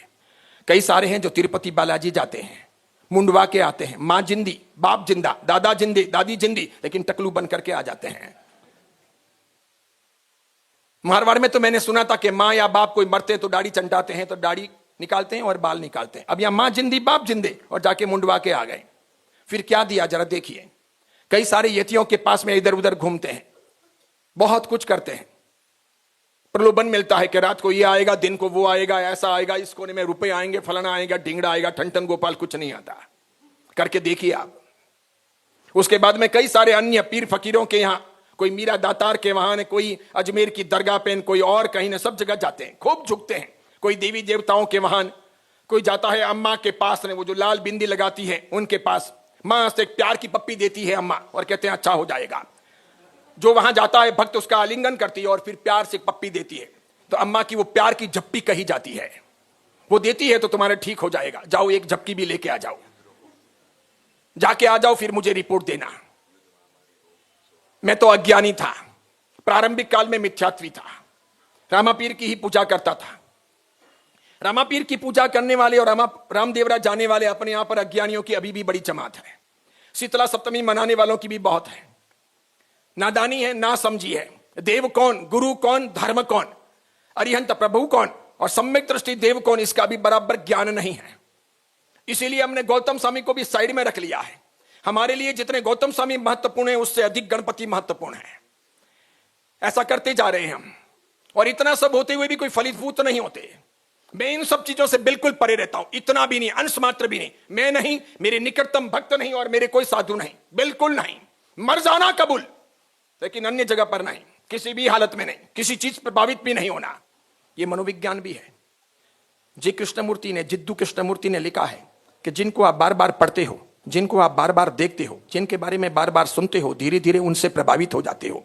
कई सारे हैं जो तिरुपति बालाजी जाते हैं, मुंडवा के आते हैं, मां जिंदी, बाप जिंदा, दादा जिंदे, दादी जिंदी, लेकिन टकलू बन करके आ जाते हैं। मारवाड़ में तो मैंने सुना था कि मां या बाप कोई मरते तो दाढ़ी चंटाते हैं, तो दाढ़ी निकालते हैं और बाल निकालते हैं। अब यहां मां जिंदी, बाप जिंदे, और जाके मुंडवा के आ गए। फिर क्या दिया जरा देखिए। कई सारे यतियों के पास में इधर उधर घूमते हैं, बहुत कुछ करते हैं, प्रलोभन मिलता है कि रात को ये आएगा, दिन को वो आएगा, ऐसा आएगा, इस कोने में रुपए आएंगे, फलाना आएगा, ढिंगड़ा आएगा, ठनठन गोपाल, कुछ नहीं आता। करके देखिए आप। उसके बाद में कई सारे अन्य पीर फकीरों के यहाँ, कोई मीरा दातार के वहां ने, कोई अजमेर की दरगाह पे, कोई और कहीं ने, सब जगह जाते हैं, खूब झुकते हैं, कोई देवी देवताओं के वहां, कोई जाता है अम्मा के पास, वो जो लाल बिंदी लगाती है उनके पास, मां से एक प्यार की पप्पी देती है अम्मा और कहते हैं अच्छा हो जाएगा। जो वहां जाता है भक्त उसका आलिंगन करती है और फिर प्यार से एक पप्पी देती है, तो अम्मा की वो प्यार की झप्पी कही जाती है, वो देती है तो तुम्हारा ठीक हो जाएगा, जाओ एक झपकी भी लेके आ जाओ, जाके आ जाओ, फिर मुझे रिपोर्ट देना। मैं तो अज्ञानी था, प्रारंभिक काल में मिथ्यात्वी था, रामापीर की ही पूजा करता था। रामापीर की पूजा करने वाले और रामदेवरा जाने वाले अपने यहां पर अज्ञानियों की अभी भी बड़ी जमात है। शीतला सप्तमी मनाने वालों की भी बहुत है। नादानी है, ना समझी है। देव कौन, गुरु कौन, धर्म कौन, अरिहंत प्रभु कौन और सम्यक दृष्टि देव कौन, इसका भी बराबर ज्ञान नहीं है। इसीलिए हमने गौतम स्वामी को भी साइड में रख लिया है। हमारे लिए जितने गौतम स्वामी महत्वपूर्ण है उससे अधिक गणपति महत्वपूर्ण है। ऐसा करते जा रहे हैं हम, और इतना सब होते हुए भी कोई फलीभूत नहीं होते। मैं इन सब चीजों से बिल्कुल परे रहता हूं, इतना भी नहीं, अंश मात्र भी नहीं। मैं नहीं, मेरे निकटतम भक्त नहीं और मेरे कोई साधु नहीं, बिल्कुल नहीं। मर जाना कबूल, लेकिन अन्य जगह पर नहीं, किसी भी हालत में नहीं, किसी चीज प्रभावित भी नहीं होना। यह मनोविज्ञान भी है। जी कृष्णमूर्ति ने, जिद्दू कृष्णमूर्ति ने लिखा है कि जिनको आप बार बार पढ़ते हो, जिनको आप बार बार देखते हो, जिनके बारे में बार बार सुनते हो, धीरे धीरे उनसे प्रभावित हो जाते हो,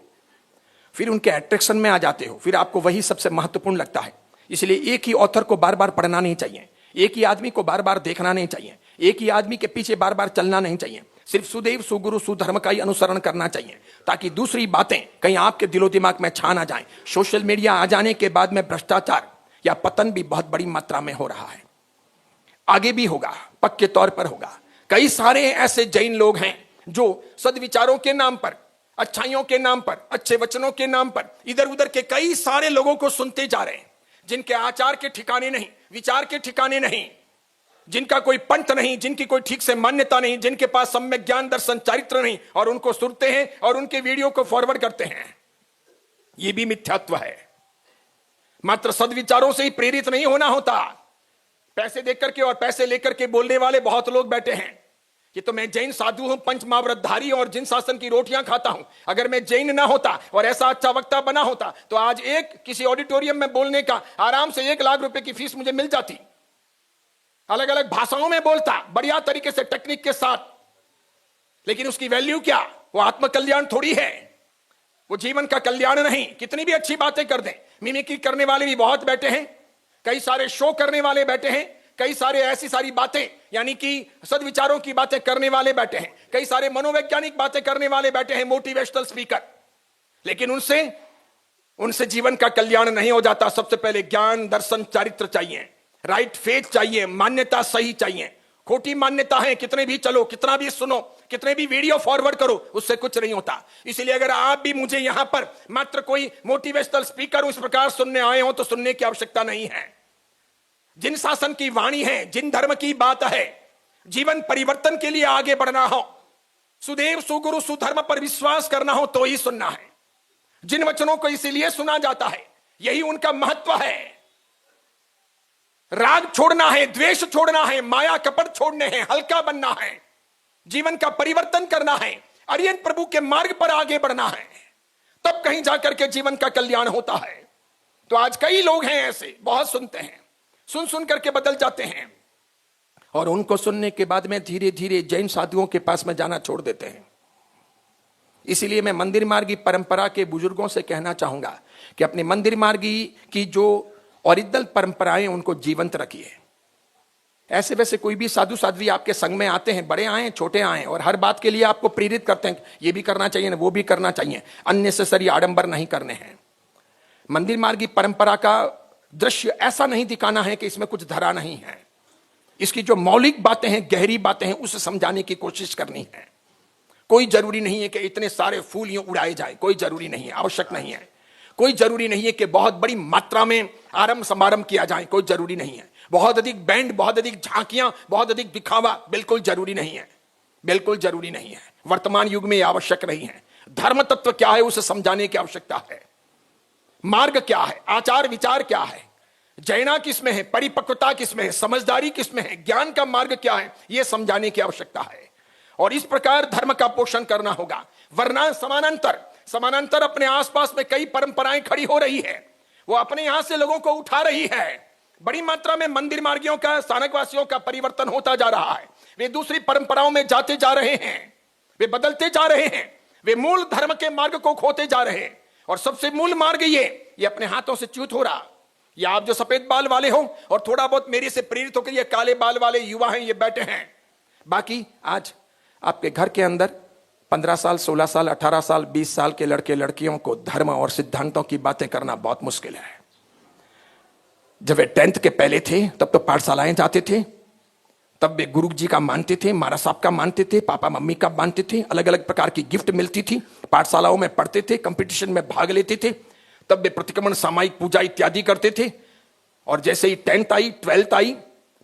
फिर उनके अट्रैक्शन में आ जाते हो, फिर आपको वही सबसे महत्वपूर्ण लगता है। इसलिए एक ही ऑथर को बार बार पढ़ना नहीं चाहिए, एक ही आदमी को बार बार देखना नहीं चाहिए, एक ही आदमी के पीछे बार बार चलना नहीं चाहिए। सिर्फ सुदेव सुगुरु सुधर्म का ही अनुसरण करना चाहिए, ताकि दूसरी बातें कहीं आपके दिलो दिमाग में छा ना जाएं। सोशल मीडिया आ जाने के बाद में भ्रष्टाचार या पतन भी बहुत बड़ी मात्रा में हो रहा है, आगे भी होगा, पक्के तौर पर होगा। कई सारे ऐसे जैन लोग हैं जो सद्विचारों के नाम पर, अच्छाइयों के नाम पर, अच्छे वचनों के नाम पर इधर उधर के कई सारे लोगों को सुनते जा रहे हैं, जिनके आचार के ठिकाने नहीं, विचार के ठिकाने नहीं, जिनका कोई पंथ नहीं, जिनकी कोई ठीक से मान्यता नहीं, जिनके पास सम्यक ज्ञान दर्शन चारित्र नहीं, और उनको सुनते हैं और उनके वीडियो को फॉरवर्ड करते हैं। यह भी मिथ्यात्व है। मात्र सद्विचारों से ही प्रेरित नहीं होना होता। पैसे देख करके और पैसे लेकर के बोलने वाले बहुत लोग बैठे हैं कि तो मैं जैन साधु हूं, पंचमहाव्रतधारी और जिन शासन की रोटियां खाता हूं। अगर मैं जैन ना होता और ऐसा अच्छा वक्ता बना होता तो आज एक किसी ऑडिटोरियम में बोलने का आराम से 1 लाख रुपए की फीस मुझे मिल जाती। अलग अलग भाषाओं में बोलता, बढ़िया तरीके से, टेक्निक के साथ। लेकिन उसकी वैल्यू क्या? वो आत्मकल्याण थोड़ी है, वो जीवन का कल्याण नहीं। कितनी भी अच्छी बातें कर दें, मिमिक्री करने वाले भी बहुत बैठे हैं, कई सारे शो करने वाले बैठे हैं, कई सारे ऐसी सारी बातें यानी कि सद्विचारों की बातें करने वाले बैठे हैं, कई सारे मनोवैज्ञानिक बातें करने वाले बैठे हैं, मोटिवेशनल स्पीकर। लेकिन उनसे जीवन का कल्याण नहीं हो जाता। सबसे पहले ज्ञान दर्शन चारित्र चाहिए, राइट फेथ चाहिए, मान्यता सही चाहिए। खोटी मान्यता है, कितने भी चलो, कितना भी सुनो, कितने भी वीडियो फॉरवर्ड करो, उससे कुछ नहीं होता। इसलिए अगर आप भी मुझे यहां पर मात्र कोई मोटिवेशनल स्पीकर उस प्रकार सुनने आए हो तो सुनने की आवश्यकता नहीं है। जिन शासन की वाणी है, जिन धर्म की बात है, जीवन परिवर्तन के लिए आगे बढ़ना हो, सुदेव सुगुरु सुधर्म पर विश्वास करना हो तो ही सुनना है। जिन वचनों को इसीलिए सुना जाता है, यही उनका महत्व है। राग छोड़ना है, द्वेष छोड़ना है, माया कपट छोड़ने हैं, हल्का बनना है, जीवन का परिवर्तन करना है, अरिहंत प्रभु के मार्ग पर आगे बढ़ना है, तब कहीं जाकर के जीवन का कल्याण होता है। तो आज कई लोग हैं ऐसे, बहुत सुनते हैं, सुन करके बदल जाते हैं, और उनको सुनने के बाद में धीरे धीरे जैन साधुओं के पास में जाना छोड़ देते हैं। इसीलिए मैं मंदिर मार्गी परंपरा के बुजुर्गों से कहना चाहूंगा कि अपने मंदिर मार्गी की जो ओरिजिनल परंपराएं उनको जीवंत रखिए। ऐसे वैसे कोई भी साधु साध्वी आपके संग में आते हैं, बड़े आए छोटे आए, और हर बात के लिए आपको प्रेरित करते हैं, ये भी करना चाहिए ना, वो भी करना चाहिए, अननेसेसरी आडंबर नहीं करने हैं। मंदिर मार्गी परंपरा का दृश्य ऐसा नहीं दिखाना है कि इसमें कुछ धरा नहीं है। इसकी जो मौलिक बातें हैं, गहरी बातें हैं, उसे समझाने की कोशिश करनी है। कोई जरूरी नहीं है कि इतने सारे फूल यूं उड़ाए जाए, कोई जरूरी नहीं है, आवश्यक नहीं है। कोई जरूरी नहीं है कि बहुत बड़ी मात्रा में आरंभ समारंभ किया जाए, कोई जरूरी नहीं है। बहुत अधिक बैंड, बहुत अधिक झांकियां, बहुत अधिक दिखावा बिल्कुल जरूरी नहीं है, बिल्कुल जरूरी नहीं है। वर्तमान युग में यह आवश्यक नहीं है। धर्म तत्व क्या है उसे समझाने की आवश्यकता है। मार्ग क्या है, आचार विचार क्या है, जैना किसमें है, परिपक्वता किसमें है, समझदारी किसमें है, ज्ञान का मार्ग क्या है, यह समझाने की आवश्यकता है। और इस प्रकार धर्म का पोषण करना होगा, वरना समानांतर अपने आसपास में कई परंपराएं खड़ी हो रही है, वो अपने यहां से लोगों को उठा रही है, बड़ी मात्रा में मंदिर मार्गियों का, स्थानकवासियों का परिवर्तन होता जा रहा है। वे दूसरी परंपराओं में जाते जा रहे हैं, वे बदलते जा रहे हैं, वे मूल धर्म के मार्ग को खोते जा रहे हैं। और सबसे मूल मार्ग ये अपने हाथों से च्युत हो रहा। या आप जो सफेद बाल वाले हो और थोड़ा बहुत मेरे से प्रेरित होकर ये काले बाल वाले युवा हैं, ये बैठे हैं। बाकी आज आपके घर के अंदर 15 साल, 16 साल, 18 साल, 20 साल के लड़के लड़कियों को धर्म और सिद्धांतों की बातें करना बहुत मुश्किल है। जब वे 10th के पहले थे तब तो पाठशालाएं जाते थे, तब वे गुरु जी का मानते थे, महाराज साहब का मानते थे, पापा मम्मी का मानते थे, अलग अलग प्रकार की गिफ्ट मिलती थी, पाठशालाओं में पढ़ते थे, कंपटीशन में भाग लेते थे, तब वे प्रतिक्रमण, सामायिक पूजा इत्यादि करते थे। और जैसे ही 10th आई, 12th आई,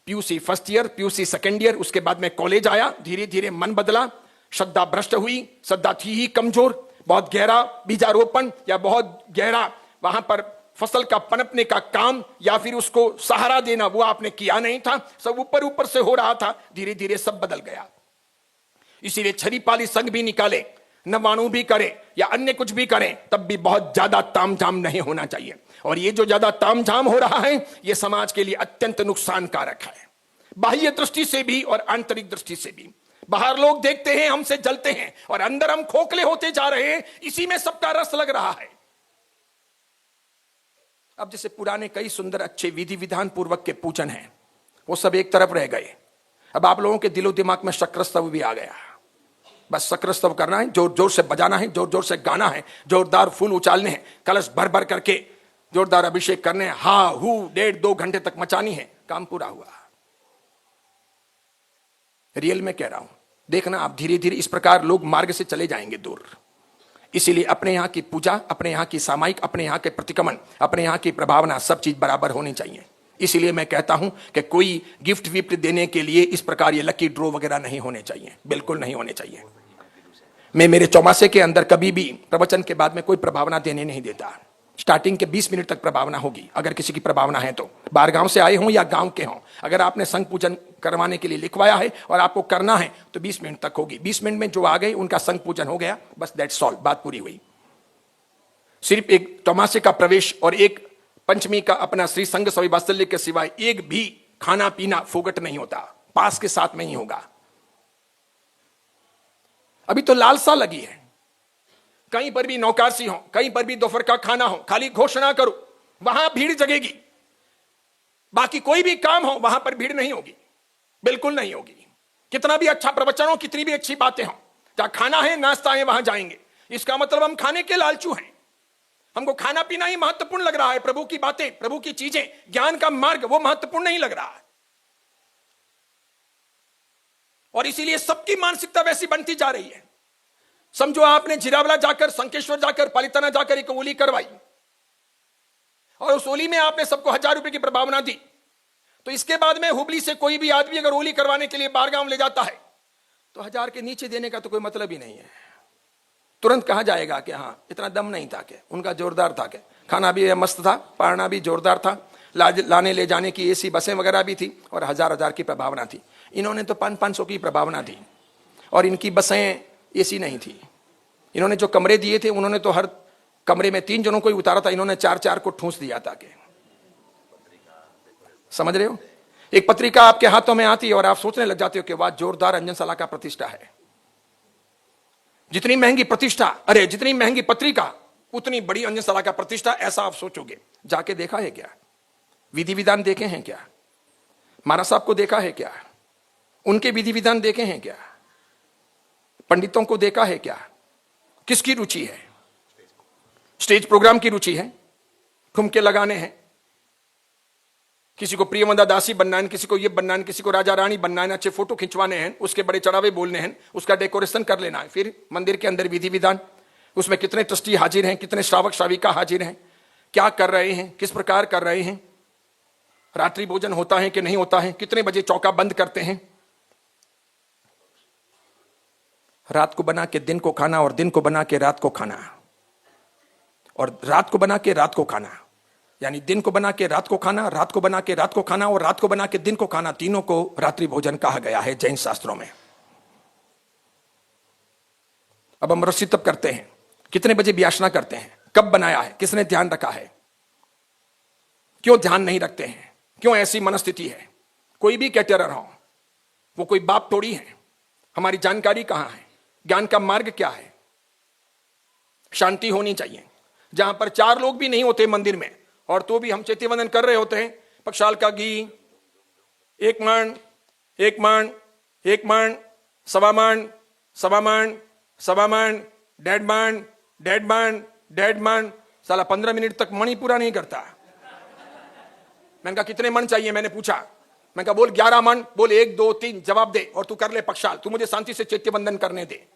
PUC first year, PUC second year, उसके बाद में कॉलेज आया, धीरे धीरे मन बदला, श्रद्धा भ्रष्ट हुई, श्रद्धा थी ही कमजोर, बहुत गहरा बीजारोपण या बहुत गहरा वहां पर फसल का पनपने का काम या फिर उसको सहारा देना वो आपने किया नहीं था, सब ऊपर ऊपर से हो रहा था। धीरे धीरे सब बदल गया। इसीलिए छरी पाली संघ भी निकाले, नवाणु भी करें या अन्य कुछ भी करें, तब भी बहुत ज्यादा तामझाम नहीं होना चाहिए। और ये जो ज्यादा तामझाम हो रहा है ये समाज के लिए अत्यंत नुकसानकारक है, बाह्य दृष्टि से भी और आंतरिक दृष्टि से भी। बाहर लोग देखते हैं, हमसे जलते हैं, और अंदर हम खोखले होते जा रहे हैं। इसी में सबका रस लग रहा है। अब जैसे पुराने कई सुंदर अच्छे विधि विधान पूर्वक के पूजन हैं, वो सब एक तरफ रह गए। अब आप लोगों के दिलो दिमाग में शक्रस्तव भी आ गया। बस शक्रस्तव करना है, जोर जोर से बजाना है, जोर जोर से गाना है, जोरदार फूल उछालने हैं, कलश भर भर करके जोरदार अभिषेक करने हैं, हा हु 1.5-2 घंटे तक मचानी है, काम पूरा हुआ। रियल में कह रहा हूं, देखना आप धीरे धीरे इस प्रकार लोग मार्ग से चले जाएंगे दूर। इसीलिए अपने यहां की पूजा, अपने यहां की सामायिक, अपने यहां के प्रतिक्रमण, अपने यहां की प्रभावना, सब चीज बराबर होनी चाहिए। इसीलिए मैं कहता हूं कि कोई गिफ्ट विफ्ट देने के लिए इस प्रकार ये लकी ड्रॉ वगैरह नहीं होने चाहिए, बिल्कुल नहीं होने चाहिए। मैं मेरे चौमासे के अंदर कभी भी प्रवचन के बाद में कोई प्रभावना देने नहीं देता। स्टार्टिंग के 20 मिनट तक प्रभावना होगी, अगर किसी की प्रभावना है तो, बाहर गांव से आए हों या गांव के हों। अगर आपने संघ पूजन करवाने के लिए लिखवाया है और आपको करना है तो 20 मिनट तक होगी। 20 मिनट में जो आ गए उनका संघ पूजन हो गया, बस दैट्स ऑल, बात पूरी हुई। सिर्फ एक चौमासे का प्रवेश और एक पंचमी का अपना श्री संघ सवि वात्सल्य के सिवाय एक भी खाना पीना फोगट नहीं होता, पास के साथ में ही होगा। अभी तो लालसा लगी है, कहीं पर भी नौकारसी हो, कहीं पर भी दोपहर का खाना हो, खाली घोषणा करो, वहां भीड़ जगेगी। बाकी कोई भी काम हो वहां पर भीड़ नहीं होगी, बिल्कुल नहीं होगी। कितना भी अच्छा प्रवचन हो, कितनी भी अच्छी बातें हो, जहां खाना है, नाश्ता है, वहां जाएंगे। इसका मतलब हम खाने के लालचू हैं, हमको खाना पीना ही महत्वपूर्ण लग रहा है। प्रभु की बातें, प्रभु की चीजें, ज्ञान का मार्ग वो महत्वपूर्ण नहीं लग रहा है। और इसीलिए सबकी मानसिकता वैसी बनती जा रही है। समझो आपने जिरावला जाकर, संकेश्वर जाकर, पालिताना जाकर एक ओली करवाई और उस ओली में आपने सबको 1000 रुपए की प्रभावना दी, तो इसके बाद में हुबली से कोई भी आदमी अगर ओली करवाने के लिए बारगांव ले जाता है तो 1000 के नीचे देने का तो कोई मतलब ही नहीं है। तुरंत कहा जाएगा कि हाँ इतना दम नहीं था, कि उनका जोरदार था, कि खाना भी मस्त था, पढ़ना भी जोरदार था, लाने ले जाने की एसी बसें वगैरह भी थी और 1000 की प्रभावना थी। इन्होंने तो 500 की प्रभावना दी और इनकी बसें एसी नहीं थी। इन्होंने जो कमरे दिए थे उन्होंने तो हर कमरे में 3 जनों को ही उतारा था, इन्होंने 4-4 को ठूंस दिया था। कि समझ रहे हो, एक पत्रिका आपके हाथों में आती है और आप सोचने लग जाते हो कि वाह जोरदार अंजनशाला का प्रतिष्ठा है। जितनी महंगी प्रतिष्ठा, अरे जितनी महंगी पत्रिका उतनी बड़ी अंजनशाला का प्रतिष्ठा, ऐसा आप सोचोगे। जाके देखा है क्या? विधि विधान देखे हैं क्या? महाराज साहब को देखा है क्या? उनके विधि विधान देखे हैं क्या? पंडितों को देखा है क्या? किसकी रुचि है? स्टेज प्रोग्राम की रुचि है, ठुमके लगाने हैं, किसी को प्रियमदा दासी बनना है, किसी को ये बनना है, किसी को राजा रानी बनना है, अच्छे फोटो खिंचवाने हैं, उसके बड़े चढ़ावे बोलने हैं, उसका डेकोरेशन कर लेना है। फिर मंदिर के अंदर विधि विधान, उसमें कितने ट्रस्टी हाजिर हैं, कितने श्रावक श्राविका हाजिर हैं, क्या कर रहे हैं, किस प्रकार कर रहे हैं, रात्रि भोजन होता है कि नहीं होता है, कितने बजे चौका बंद करते हैं। रात को बना के दिन को खाना और दिन को बना के रात को खाना और रात को बना के रात को खाना, यानी दिन को बना के रात को खाना, रात को बना के रात को खाना और रात को बना के दिन को खाना, तीनों को रात्रि भोजन कहा गया है जैन शास्त्रों में। अब हम रस्सी तब करते हैं, कितने बजे व्यासना करते हैं, कब बनाया है, किसने ध्यान रखा है, क्यों ध्यान नहीं रखते हैं, क्यों ऐसी मनस्थिति है? कोई भी कैटेरर हो, वो कोई बाप थोड़ी है। हमारी जानकारी कहां है? ज्ञान का मार्ग क्या है? शांति होनी चाहिए। जहां पर 4 लोग भी नहीं होते मंदिर में, और तो भी हम चैत्य वंदन कर रहे होते हैं, पक्षाल का घी 1 माण, 1 माण, 1 माण, सवा माण, सवा माण, सवा माण, 1.5 माण, 1.5 माण, 1.5 माण, साला 15 मिनट तक मणि पूरा नहीं करता। मैंने कहा कितने मन चाहिए? मैंने पूछा। मैंने कहा बोल 11 मन, बोल 1 2 3 जवाब दे और तू कर ले पक्षाल, तू मुझे शांति से चैत्य वंदन करने दे।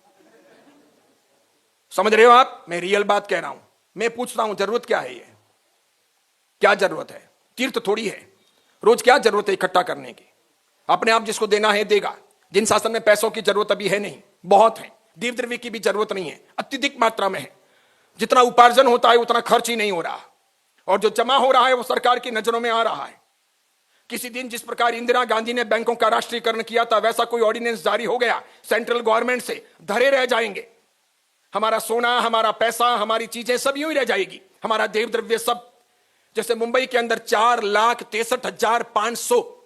समझ रहे हो आप? मैं रियल बात कह रहा हूं। मैं पूछता हूं जरूरत क्या है? ये क्या जरूरत है? तीर्थ थोड़ी है। रोज क्या जरूरत है इकट्ठा करने की? अपने आप जिसको देना है देगा। जिन शासन में पैसों की जरूरत अभी है नहीं, बहुत है। दीप द्रव्य की भी जरूरत नहीं है, अत्यधिक मात्रा में है। जितना उपार्जन होता है उतना खर्च ही नहीं हो रहा, और जो जमा हो रहा है वो सरकार की नजरों में आ रहा है। किसी दिन जिस प्रकार इंदिरा गांधी ने बैंकों का राष्ट्रीयकरण किया था, वैसा कोई ऑर्डिनेंस जारी हो गया सेंट्रल गवर्नमेंट से, धरे रह जाएंगे। हमारा सोना, हमारा पैसा, हमारी चीजें सब यूं ही रह जाएगी, हमारा देव द्रव्य सब। जैसे मुंबई के अंदर 4,63,500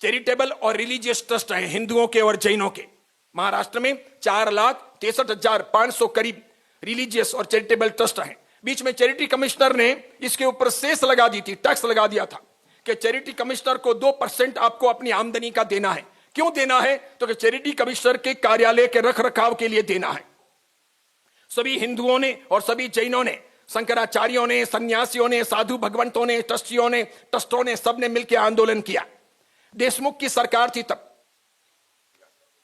चैरिटेबल और रिलीजियस ट्रस्ट है, हिंदुओं के और जैनों के। महाराष्ट्र में 4,63,500 करीब रिलीजियस और चैरिटेबल ट्रस्ट हैं। बीच में चैरिटी कमिश्नर ने इसके ऊपर सेस लगा दी थी, टैक्स लगा दिया था कि चैरिटी कमिश्नर को 2% आपको अपनी आमदनी का देना है। क्यों देना है? तो कि चैरिटी कमिश्नर के कार्यालय के रख रखाव के लिए देना है। सभी हिंदुओं ने और सभी जैनों ने, शंकराचार्यों ने, सन्यासियों ने, साधु भगवंतों ने, ट्रस्टियों ने, ट्रस्टों ने, सबने मिलकर आंदोलन किया। देशमुख की सरकार थी तब,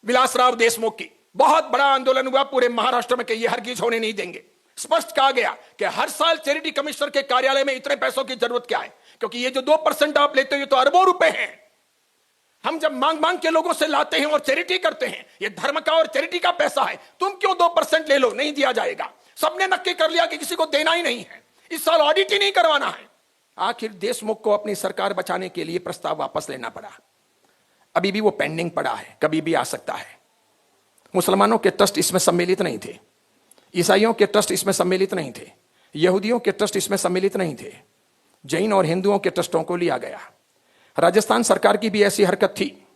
विलासराव देशमुख की। बहुत बड़ा आंदोलन हुआ पूरे महाराष्ट्र में कि ये हरगिज होने नहीं देंगे। स्पष्ट कहा गया कि हर साल चैरिटी कमिश्नर के कार्यालय में इतने पैसों की जरूरत क्या है, क्योंकि ये जो 2% आप लेते हो ये तो अरबों रुपए हैं। हम जब मांग मांग के लोगों से लाते हैं और चैरिटी करते हैं, ये धर्म का और चैरिटी का पैसा है, तुम क्यों 2% ले लो? नहीं दिया जाएगा। सबने नक्की कर लिया कि किसी को देना ही नहीं है, इस साल ऑडिट ही नहीं करवाना है। आखिर देशमुख को अपनी सरकार बचाने के लिए प्रस्ताव वापस लेना पड़ा। अभी भी वो पेंडिंग पड़ा है, कभी भी आ सकता है। मुसलमानों के ट्रस्ट इसमें सम्मिलित नहीं थे, ईसाइयों के ट्रस्ट इसमें सम्मिलित नहीं थे, यहूदियों के ट्रस्ट इसमें सम्मिलित नहीं थे। जैन और हिंदुओं के ट्रस्टों को लिया गया। राजस्थान सरकार की भी ऐसी हरकत थी।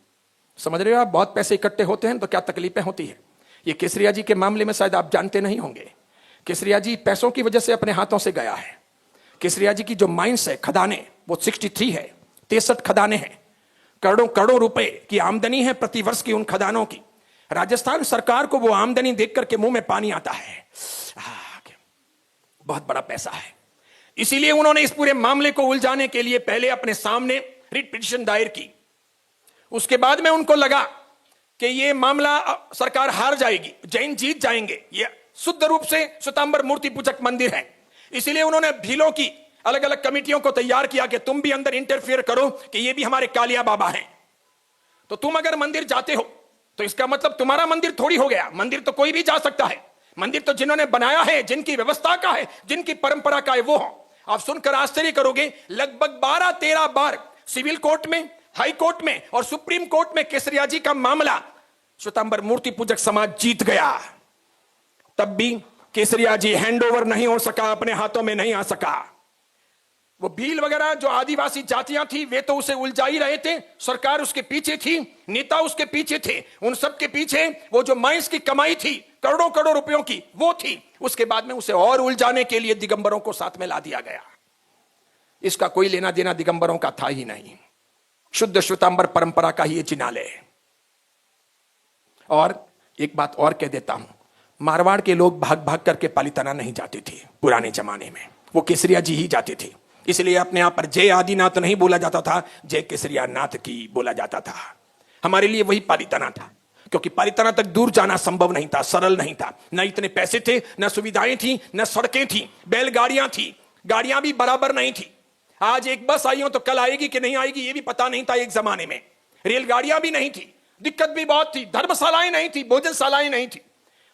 समझ रहे हो आप? बहुत पैसे इकट्ठे होते हैं तो क्या तकलीफें होती है। ये केसरिया जी के मामले में शायद आप जानते नहीं होंगे। केसरिया जी पैसों की वजह से अपने हाथों से गया है। केसरिया जी की जो माइंस है, खदाने, वो 63 है, 63 खदाने हैं। करोड़ों करोड़ों रुपए की आमदनी है प्रति वर्ष की उन खदानों की। राजस्थान सरकार को वो आमदनी देख करके मुंह में पानी आता है। बहुत बड़ा पैसा है। इसीलिए उन्होंने इस पूरे मामले को उलझाने के लिए पहले अपने सामने रिट पिटीशन दायर की। उसके बाद में उनको लगा कि ये मामला सरकार हार जाएगी, जैन जीत जाएंगे, ये शुद्ध रूप से श्वेतांबर मूर्ति पूजक मंदिर है। इसीलिए उन्होंने भीलों की अलग अलग कमिटियों को तैयार किया कि तुम भी अंदर इंटरफियर करो कि ये भी हमारे कालिया बाबा हैं। तो तुम अगर मंदिर जाते हो तो इसका मतलब तुम्हारा मंदिर थोड़ी हो गया। मंदिर तो कोई भी जा सकता है। मंदिर तो जिन्होंने बनाया है, जिनकी व्यवस्था का है, जिनकी परंपरा का है, वो हो। आप सुनकर आश्चर्य करोगे, लगभग 12-13 बार सिविल कोर्ट में, हाई कोर्ट में और सुप्रीम कोर्ट में केसरिया जी का मामला श्वेतांबर मूर्ति पूजक समाज जीत गया। तब भी केसरिया जी हैंडओवर नहीं हो सका, अपने हाथों में नहीं आ सका। वो भील वगैरह जो आदिवासी जातियां थी, वे तो उसे उलझा ही रहे थे। सरकार उसके पीछे थी, नेता उसके पीछे थे। उन सब के पीछे वो जो माइंस की कमाई थी करोड़ों करोड़ रुपयों की, वो थी। उसके बाद में उसे और उलझाने के लिए दिगंबरों को साथ में ला दिया गया। इसका कोई लेना देना दिगंबरों का था ही नहीं। शुद्ध श्वेतांबर परंपरा का ही ये जिनाले है। और एक बात और कह देता हूं, मारवाड़ के लोग भाग भाग करके पालिताना नहीं जाते थे पुराने जमाने में, वो केसरिया जी ही जाते थे। इसलिए अपने आप पर जय आदिनाथ नहीं बोला जाता था, जय केसरिया नाथ की बोला जाता था। हमारे लिए वही पालिताना था, क्योंकि पालिताना तक दूर जाना संभव नहीं था, सरल नहीं था। न इतने पैसे थे, न सुविधाएं थी, न सड़कें थी, बैलगाड़ियां थी, गाड़ियां भी बराबर नहीं थी। आज एक बस आई हो तो कल आएगी कि नहीं आएगी ये भी पता नहीं था एक जमाने में। रेलगाड़ियां भी नहीं थी, दिक्कत भी बहुत थी, धर्मशालाएं नहीं थी, भोजनशालाएं नहीं थी,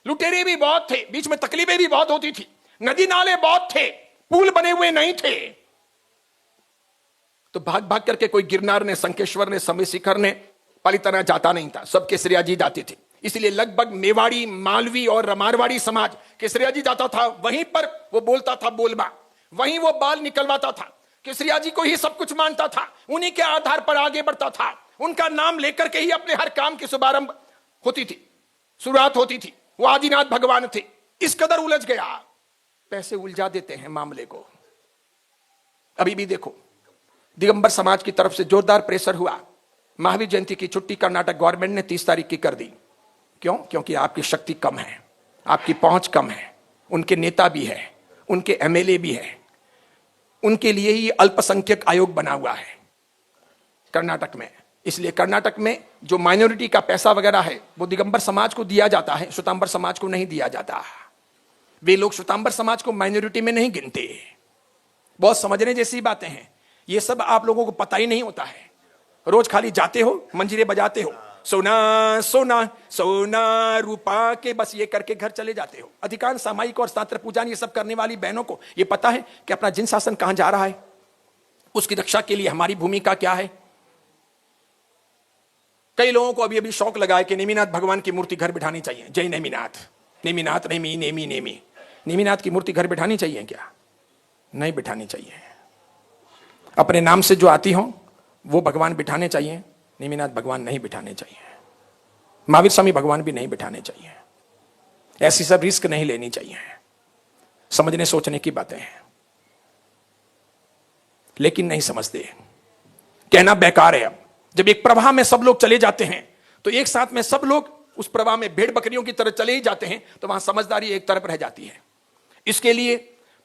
लुटेरे भी बहुत थे, बीच में तकलीफें भी बहुत होती थी, नदी नाले बहुत थे, पुल बने हुए नहीं थे। तो भाग भाग करके कोई गिरनार ने, शंखेश्वर ने, समय शिखर ने पालिताना जाता नहीं था, सब केसरिया जी जाते थे। इसलिए लगभग मेवाड़ी, मालवी और मारवाड़ी समाज केसरिया जी जाता था, वहीं पर वो बोलता था बोलबा, वहीं वो बाल निकलवाता था। केसरिया जी को ही सब कुछ मानता था, उन्हीं के आधार पर आगे बढ़ता था, उनका नाम लेकर के ही अपने हर काम की शुभारंभ होती थी, शुरुआत होती थी। वो आदिनाथ भगवान थे। इस कदर उलझ गया, पैसे उलझा देते हैं मामले को। अभी भी देखो, दिगंबर समाज की तरफ से जोरदार प्रेशर हुआ, महावीर जयंती की छुट्टी कर्नाटक गवर्नमेंट ने 30 तारीख की कर दी। क्यों? क्योंकि आपकी शक्ति कम है, आपकी पहुंच कम है, उनके नेता भी है, उनके एमएलए भी है, उनके लिए ही अल्पसंख्यक आयोग बना हुआ है कर्नाटक में। इसलिए कर्नाटक में जो माइनॉरिटी का पैसा वगैरह है वो दिगंबर समाज को दिया जाता है, श्वेतांबर समाज को नहीं दिया जाता। वे लोग श्वेतांबर समाज को माइनॉरिटी में नहीं गिनते। बहुत समझने जैसी बातें हैं, ये सब आप लोगों को पता ही नहीं होता है। रोज खाली जाते हो, मंजीरे बजाते हो, सोना सोना सोना रूपा के बस ये करके घर चले जाते हो। अधिकांश सामायिक और शास्त्र पूजन ये सब करने वाली बहनों को ये पता है कि अपना जिन शासन कहां जा रहा है, उसकी रक्षा के लिए हमारी भूमिका क्या है। कई लोगों को अभी अभी शौक लगा है कि नेमिनाथ भगवान की मूर्ति घर बिठानी चाहिए। जय नेमिनाथ, नेमिनाथ नेमी नेमी नेमी, नेमिनाथ की मूर्ति घर बिठानी चाहिए क्या? नहीं बिठानी चाहिए। अपने नाम से जो आती हो वो भगवान बिठाने चाहिए, नेमिनाथ भगवान नहीं बिठाने चाहिए, महावीर स्वामी भगवान भी नहीं बिठाने चाहिए। ऐसी सब रिस्क नहीं लेनी चाहिए। समझने सोचने की बातें हैं, लेकिन नहीं समझते। कहना बेकार है। अब जब एक प्रवाह में सब लोग चले जाते हैं तो एक साथ में सब लोग उस प्रवाह में भेड़ बकरियों की तरह चले ही जाते हैं, तो वहां समझदारी एक तरफ रह जाती है। इसके लिए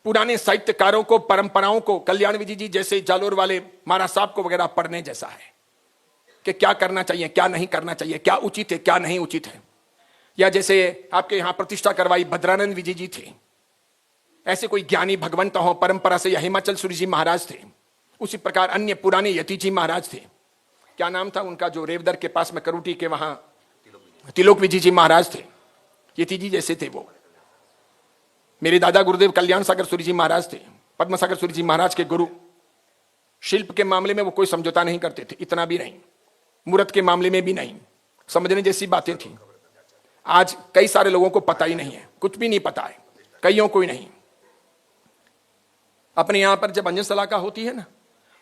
पुराने साहित्यकारों को, परंपराओं को, कल्याण विजय जी जैसे जालोर वाले महाराज साहब को वगैरह पढ़ने जैसा है कि क्या करना चाहिए, क्या नहीं करना चाहिए, क्या उचित है, क्या नहीं उचित है। या जैसे आपके यहां प्रतिष्ठा करवाई भद्रानंद विजय जी थे, ऐसे कोई ज्ञानी भगवंत हो परंपरा से, या हिमाचल सूरी जी महाराज थे, उसी प्रकार अन्य पुराने यति जी महाराज थे। क्या नाम था उनका, जो रेवदर के पास में करुटी के वहां तिलोक विजय जी महाराज थे, यति जी जैसे थे वो। मेरे दादा गुरुदेव कल्याण सागर सूरी जी महाराज थे, पद्म सागर सूरी जी महाराज के गुरु। शिल्प के मामले में वो कोई समझौता नहीं करते थे, इतना भी नहीं, मूर्त के मामले में भी नहीं। समझने जैसी बातें थी। आज कई सारे लोगों को पता ही नहीं है, कुछ भी नहीं पता है, कईयों को ही नहीं। अपने यहां पर जब अंजन सलाका होती है ना,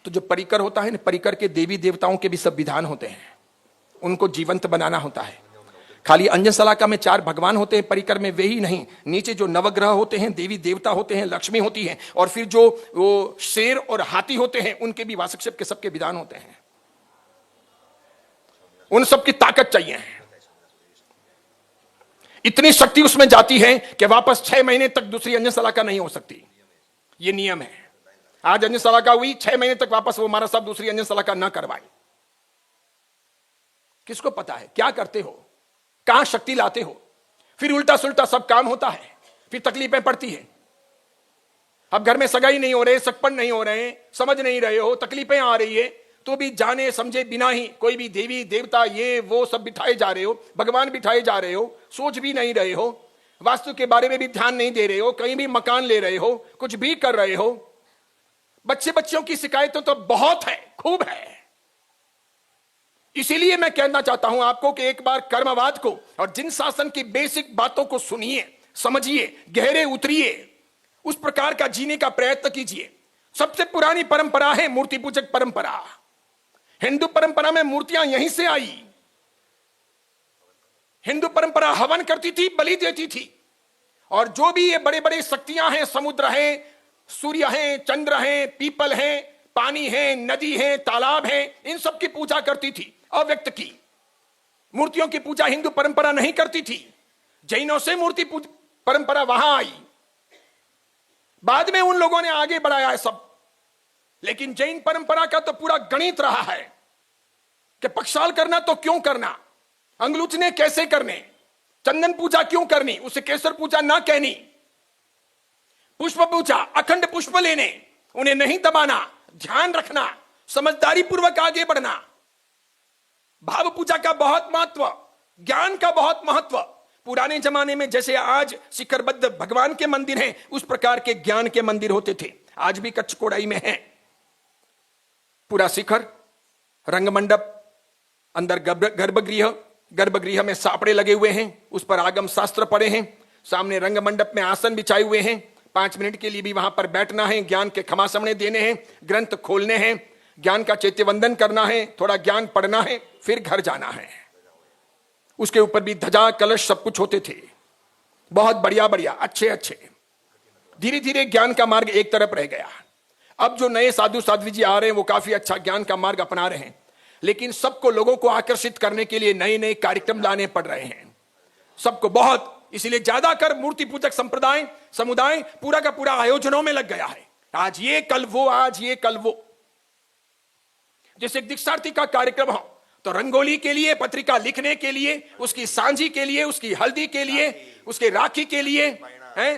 तो जो परिकर होता है ना, परिकर के देवी देवताओं के भी सब विधान होते हैं, उनको जीवंत बनाना होता है। खाली अंजन सलाका में 4 भगवान होते हैं, परिकर में वे ही नहीं, नीचे जो नवग्रह होते हैं, देवी देवता होते हैं, लक्ष्मी होती है, और फिर जो वो शेर और हाथी होते हैं, उनके भी वासक्षेप के सबके विधान होते हैं। उन सबकी ताकत चाहिए। इतनी शक्ति उसमें जाती है कि वापस 6 महीने तक दूसरी अंजन सलाका नहीं हो सकती। ये नियम है। आज अंजन सलाका हुई, 6 महीने तक वापस वो महाराज साहब दूसरी अंजन सलाका ना करवाए। किसको पता है क्या करते हो, कहां शक्ति लाते हो। फिर उल्टा सुल्टा सब काम होता है, फिर तकलीफें पड़ती है। अब घर में सगाई नहीं हो रहे, सगपन नहीं हो रहे, समझ नहीं रहे हो, तकलीफें आ रही है, तो भी जाने समझे बिना ही कोई भी देवी देवता ये वो सब बिठाए जा रहे हो, भगवान बिठाए जा रहे हो, सोच भी नहीं रहे हो, वास्तु के बारे में भी ध्यान नहीं दे रहे हो, कहीं भी मकान ले रहे हो, कुछ भी कर रहे हो। बच्चों की शिकायतें तो बहुत है, खूब है। इसीलिए मैं कहना चाहता हूं आपको कि एक बार कर्मवाद को और जिन शासन की बेसिक बातों को सुनिए, समझिए, गहरे उतरिए, उस प्रकार का जीने का प्रयत्न कीजिए। सबसे पुरानी परंपरा है मूर्ति पूजक परंपरा। हिंदू परंपरा में मूर्तियां यहीं से आई। हिंदू परंपरा हवन करती थी, बलि देती थी, और जो भी ये बड़े बड़े शक्तियां हैं, समुद्र हैं, सूर्य हैं, चंद्र हैं, पीपल हैं, पानी है, नदी है, तालाब है, इन सब की पूजा करती थी, अव्यक्त की। मूर्तियों की पूजा हिंदू परंपरा नहीं करती थी। जैनों से मूर्ति परंपरा वहां आई, बाद में उन लोगों ने आगे बढ़ाया है सब। लेकिन जैन परंपरा का तो पूरा गणित रहा है कि पक्षाल करना तो क्यों करना, अंगलूचने कैसे करने, चंदन पूजा क्यों करनी, उसे केसर पूजा ना कहनी, पुष्प पूजा, अखंड पुष्प लेने, उन्हें नहीं दबाना, ध्यान रखना, समझदारी पूर्वक आगे बढ़ना। भाव पूजा का बहुत महत्व, ज्ञान का बहुत महत्व। पुराने जमाने में जैसे आज शिखरबद्ध भगवान के मंदिर हैं, उस प्रकार के ज्ञान के मंदिर होते थे। आज भी कच्छ कोड़ाई में है। पूरा शिखर, रंगमंडप, अंदर गर्भगृह, गर्भगृह में सापड़े लगे हुए हैं, उस पर आगम शास्त्र पड़े हैं, सामने रंगमंडप में आसन बिछाए हुए हैं, 5 मिनट के लिए भी वहां पर बैठना है, ज्ञान के खमासमणे देने हैं, ग्रंथ खोलने हैं, ज्ञान का चैत्यवंदन करना है, थोड़ा ज्ञान पढ़ना है, फिर घर जाना है। उसके ऊपर भी ध्वजा कलश सब कुछ होते थे, बहुत बढ़िया बढ़िया अच्छे अच्छे। धीरे धीरे ज्ञान का मार्ग एक तरफ रह गया। अब जो नए साधु साध्वी जी आ रहे हैं वो काफी अच्छा ज्ञान का मार्ग अपना रहे हैं, लेकिन सबको लोगों को आकर्षित करने के लिए नए नए कार्यक्रम लाने पड़ रहे हैं सबको बहुत। इसलिए ज्यादातर मूर्ति पूजक संप्रदाय समुदाय पूरा का पूरा आयोजनों में लग गया है, आज ये कल वो, आज ये कल वो। जैसे एक दीक्षार्थी का कार्यक्रम हो तो रंगोली के लिए, पत्रिका लिखने के लिए, उसकी सांझी के लिए, उसकी हल्दी के लिए, उसके राखी के लिए,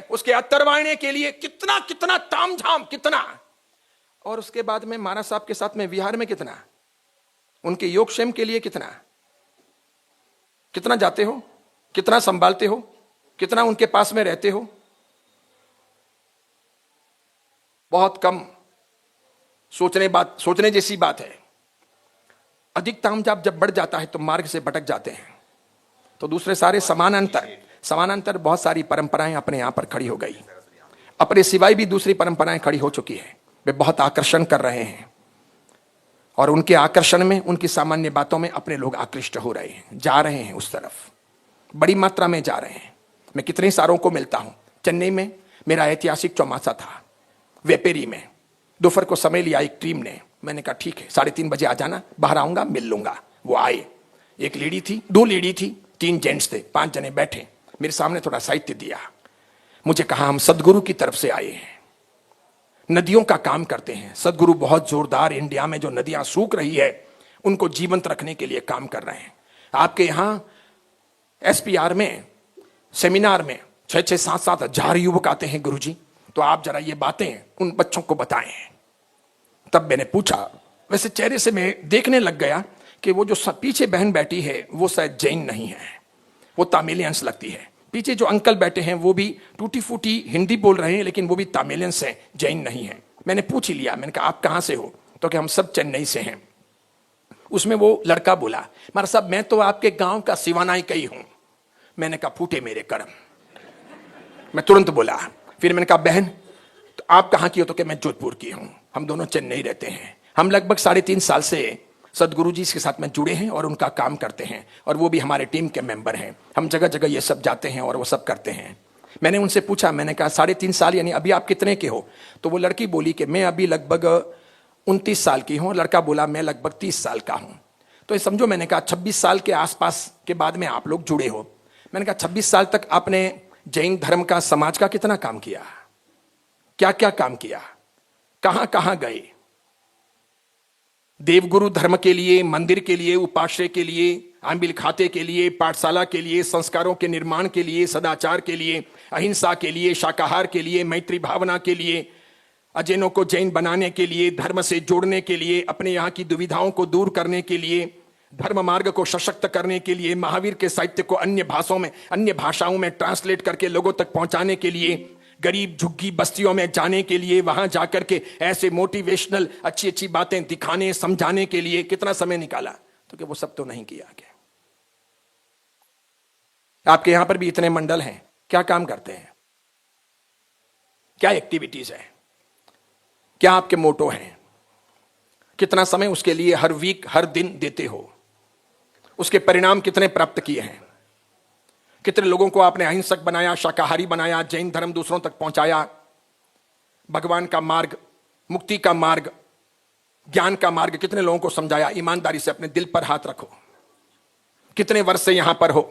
उसके अत्तरवायने के लिए कितना कितना तामझाम, कितना। और उसके बाद में महाराज साहब के साथ में विहार में कितना, उनके योगक्षेम के लिए कितना कितना जाते हो, कितना संभालते हो, कितना उनके पास में रहते हो। बहुत कम सोचने जैसी बात है। अधिक तामझाम जब बढ़ जाता है तो मार्ग से भटक जाते हैं। तो दूसरे सारे समानांतर बहुत सारी परंपराएं अपने यहां पर खड़ी हो गई, अपने सिवाय भी दूसरी परंपराएं खड़ी हो चुकी है। वे बहुत आकर्षण कर रहे हैं और उनके आकर्षण में, उनकी सामान्य बातों में अपने लोग आकृष्ट हो रहे हैं, जा रहे हैं उस तरफ, बड़ी मात्रा में जा रहे हैं। मैं कितने सारों को मिलता हूं। चेन्नई में मेरा ऐतिहासिक चौमासा था, वेपेरी में दोपहर को समय लिया एक टीम ने। मैंने कहा ठीक है 3:30 बजे आ जाना, बाहर आऊंगा, मिल लूंगा। वो आए, एक लेडी थी, 2 लेडी थी, 3 जेंट्स थे, 5 जने बैठे। मेरे सामने थोड़ा साहित्य दिया, मुझे कहा हम सदगुरु की तरफ से आए हैं, नदियों का काम करते हैं। सदगुरु बहुत जोरदार, इंडिया में जो नदियां सूख रही है उनको जीवंत रखने के लिए काम कर रहे हैं। आपके यहां SPR में सेमिनार में 6-6, 7-7 हजार युवक आते हैं गुरुजी, तो आप जरा ये बातें उन बच्चों को बताएं। तब मैंने पूछा, वैसे चेहरे से मैं देखने लग गया कि वो जो पीछे बहन बैठी है वो शायद जैन नहीं है, वो तामिलियंस लगती है। पीछे जो अंकल बैठे हैं वो भी टूटी फूटी हिंदी बोल रहे हैं, लेकिन वो भी तामिलियंस हैं, जैन नहीं है। मैंने पूछ ही लिया, मैंने कहा आप कहां से हो, तो कि हम सब चेन्नई से हैं। उसमें वो लड़का बोला, महाराज साहब मैं तो आपके गांव का सिवानाई का ही हूं। मैंने कहा फूटे मेरे कर्म, मैं तुरंत बोला। फिर मैंने कहा बहन तो आप कहां की हो, तो कि मैं जोधपुर की हूं। हम दोनों चेन्नई रहते हैं। हम लगभग 3.5 साल से सदगुरु जी के साथ में जुड़े हैं और उनका काम करते हैं, और वो भी हमारे टीम के मेंबर हैं। हम जगह जगह ये सब जाते हैं और वो सब करते हैं। मैंने उनसे पूछा, मैंने कहा 3.5 साल यानी अभी आप कितने के हो, तो वो लड़की बोली कि मैं अभी लगभग 29 साल की हूं। लड़का बोला मैं लगभग 30 साल का हूं। तो ये समझो, मैंने कहा 26 साल के आसपास के बाद में आप लोग जुड़े हो। मैंने कहा 26 साल तक आपने जैन धर्म का, समाज का कितना काम किया, क्या क्या काम किया, कहां कहां गए, देवगुरु धर्म के लिए, मंदिर के लिए, उपाश्रय के लिए, आंबिल खाते के लिए, पाठशाला के लिए, संस्कारों के निर्माण के लिए, सदाचार के लिए, अहिंसा के लिए, शाकाहार के लिए, मैत्री भावना के लिए, अजैनों को जैन बनाने के लिए, धर्म से जोड़ने के लिए, अपने यहाँ की दुविधाओं को दूर करने के लिए, धर्म मार्ग को सशक्त करने के लिए, महावीर के साहित्य को अन्य भाषाओं में ट्रांसलेट करके लोगों तक पहुंचाने के लिए, गरीब झुग्गी बस्तियों में जाने के लिए, वहां जाकर के ऐसे मोटिवेशनल अच्छी अच्छी बातें दिखाने, समझाने के लिए कितना समय निकाला। तो कि वो सब तो नहीं किया। क्या आपके यहां पर भी इतने मंडल हैं, क्या काम करते हैं, क्या एक्टिविटीज है, क्या आपके मोटो हैं, कितना समय उसके लिए हर वीक, हर दिन देते हो, उसके परिणाम कितने प्राप्त किए हैं, कितने लोगों को आपने अहिंसक बनाया, शाकाहारी बनाया, जैन धर्म दूसरों तक पहुंचाया, भगवान का मार्ग, मुक्ति का मार्ग, ज्ञान का मार्ग कितने लोगों को समझाया। ईमानदारी से अपने दिल पर हाथ रखो। कितने वर्ष से यहां पर हो,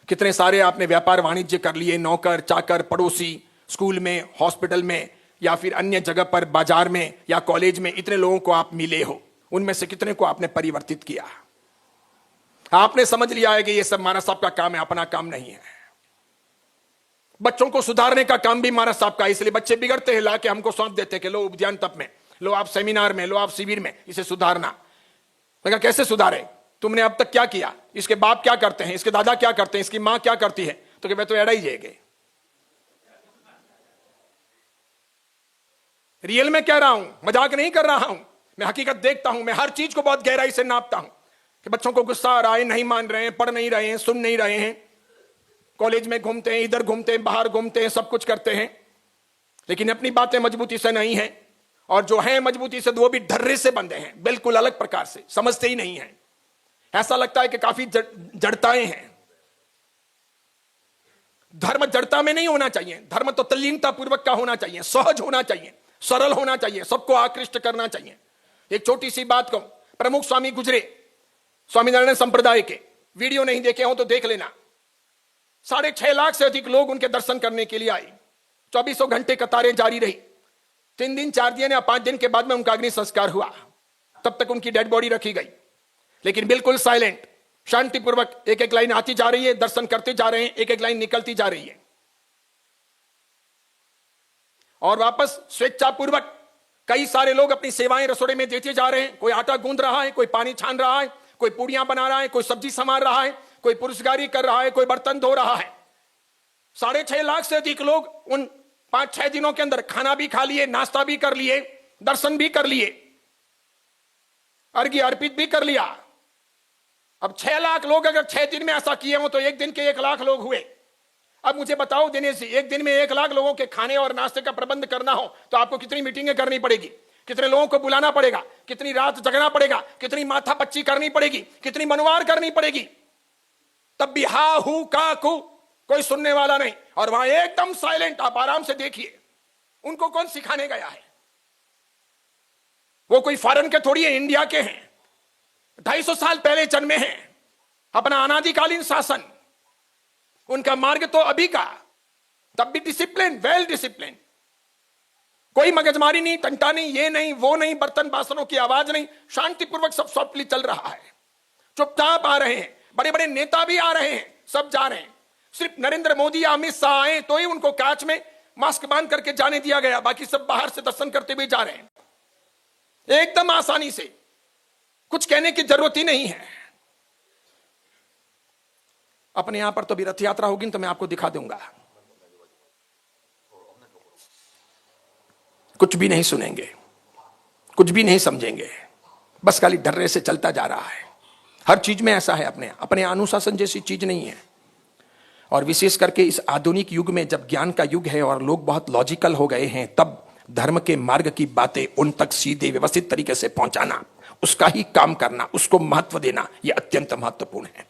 कितने सारे आपने व्यापार वाणिज्य कर लिए, नौकर चाकर, पड़ोसी, स्कूल में, हॉस्पिटल में, या फिर अन्य जगह पर, बाजार में या कॉलेज में, इतने लोगों को आप मिले हो, उनमें से कितने को आपने परिवर्तित किया। आपने समझ लिया है कि ये सब महाराज साहब का काम है, अपना काम नहीं है। बच्चों को सुधारने का काम भी महाराज साहब का, इसलिए बच्चे बिगड़ते हैं, लाके हमको सौंप देते हैं कि लो उद्यान तप में, लो आप सेमिनार में, लो आप शिविर में, इसे सुधारना। मैं कैसे सुधारे, तुमने अब तक क्या किया, इसके बाप क्या करते हैं, इसके दादा क्या करते हैं, इसकी मां क्या करती है, तो कि मैं तो एड़ा ही जाएंगे। रियल में कह रहा हूं, मजाक नहीं कर रहा हूं, मैं हकीकत देखता हूं, मैं हर चीज को बहुत गहराई से नापता हूं कि बच्चों को गुस्सा आ रहा है, नहीं मान रहे हैं, पढ़ नहीं रहे हैं, सुन नहीं रहे हैं, कॉलेज में घूमते हैं, इधर घूमते हैं, बाहर घूमते हैं, सब कुछ करते हैं, लेकिन अपनी बातें मजबूती से नहीं है, और जो है मजबूती से वो भी ढर्रे से बंधे हैं, बिल्कुल अलग प्रकार से, समझते ही नहीं है। ऐसा लगता है कि काफी जड़ताएं हैं। धर्म जड़ता में नहीं होना चाहिए, धर्म तो तल्लीनता पूर्वक का होना चाहिए, सहज होना चाहिए, सरल होना चाहिए, सबको आकृष्ट करना चाहिए। एक छोटी सी बात कहूं, प्रमुख स्वामी गुजरे स्वामीनारायण संप्रदाय के, वीडियो नहीं देखे हो तो देख लेना। 6.5 लाख से अधिक लोग उनके दर्शन करने के लिए आए। 24 घंटे कतारें जारी रही। 3 दिन 4 दिन या 5 दिन के बाद में उनका अग्नि संस्कार हुआ। तब तक उनकी डेड बॉडी रखी गई, लेकिन बिल्कुल साइलेंट, शांतिपूर्वक एक एक लाइन आती जा रही है, दर्शन करते जा रहे हैं, एक एक लाइन निकलती जा रही है, और वापस स्वेच्छापूर्वक कई सारे लोग अपनी सेवाएं रसोड़े में देते जा रहे हैं। कोई आटा गूंद रहा है, कोई पानी छान रहा है, कोई पूड़ियां बना रहा है, कोई सब्जी संवार रहा है, कोई पुरुषगारी कर रहा है, कोई बर्तन धो रहा है। 6.5 लाख से अधिक लोग उन 5-6 दिनों के अंदर खाना भी खा लिए, नाश्ता भी कर लिए, दर्शन भी कर लिए, अर्घ्य अर्पित भी कर लिया। अब 6 लाख लोग अगर 6 दिन में ऐसा किए हो तो एक दिन के 1 लाख लोग हुए। अब मुझे बताओ दिनेश जी, एक दिन में 1 लाख लोगों के खाने और नाश्ते का प्रबंध करना हो तो आपको कितनी मीटिंगें करनी पड़ेगी, कितने लोगों को बुलाना पड़ेगा, कितनी रात जगना पड़ेगा, कितनी माथा पच्ची करनी पड़ेगी, कितनी मनवार करनी पड़ेगी। तब भी हा हु का कु कोई सुनने वाला नहीं, और वहां एकदम साइलेंट। आप आराम से देखिए, उनको कौन सिखाने गया है? वो कोई फॉरेन के थोड़ी है, इंडिया के हैं, 250 साल पहले जन्मे हैं, अपना अनादिकालीन शासन, उनका मार्ग तो अभी का। तब भी डिसिप्लिन, वेल डिसिप्लिन, कोई मगजमारी नहीं, टंटा नहीं, ये नहीं वो नहीं, बर्तन बासनों की आवाज नहीं, शांतिपूर्वक सब सॉफ्टली चल रहा है। चुपचाप आ रहे हैं, बड़े बड़े नेता भी आ रहे हैं, सब जा रहे हैं। सिर्फ नरेंद्र मोदी या अमित शाह आए तो ही उनको कांच में मास्क बांध करके जाने दिया गया, बाकी सब बाहर से दर्शन करते हुए जा रहे हैं एकदम आसानी से, कुछ कहने की जरूरत ही नहीं है। अपने यहां पर तो भी रथ यात्रा होगी तो मैं आपको दिखा दूंगा, कुछ भी नहीं सुनेंगे, कुछ भी नहीं समझेंगे, बस खाली डर्रे से चलता जा रहा है। हर चीज में ऐसा है, अपने अनुशासन जैसी चीज नहीं है। और विशेष करके इस आधुनिक युग में, जब ज्ञान का युग है और लोग बहुत लॉजिकल हो गए हैं, तब धर्म के मार्ग की बातें उन तक सीधे व्यवस्थित तरीके से पहुंचाना, उसका ही काम करना, उसको महत्व देना, यह अत्यंत महत्वपूर्ण है।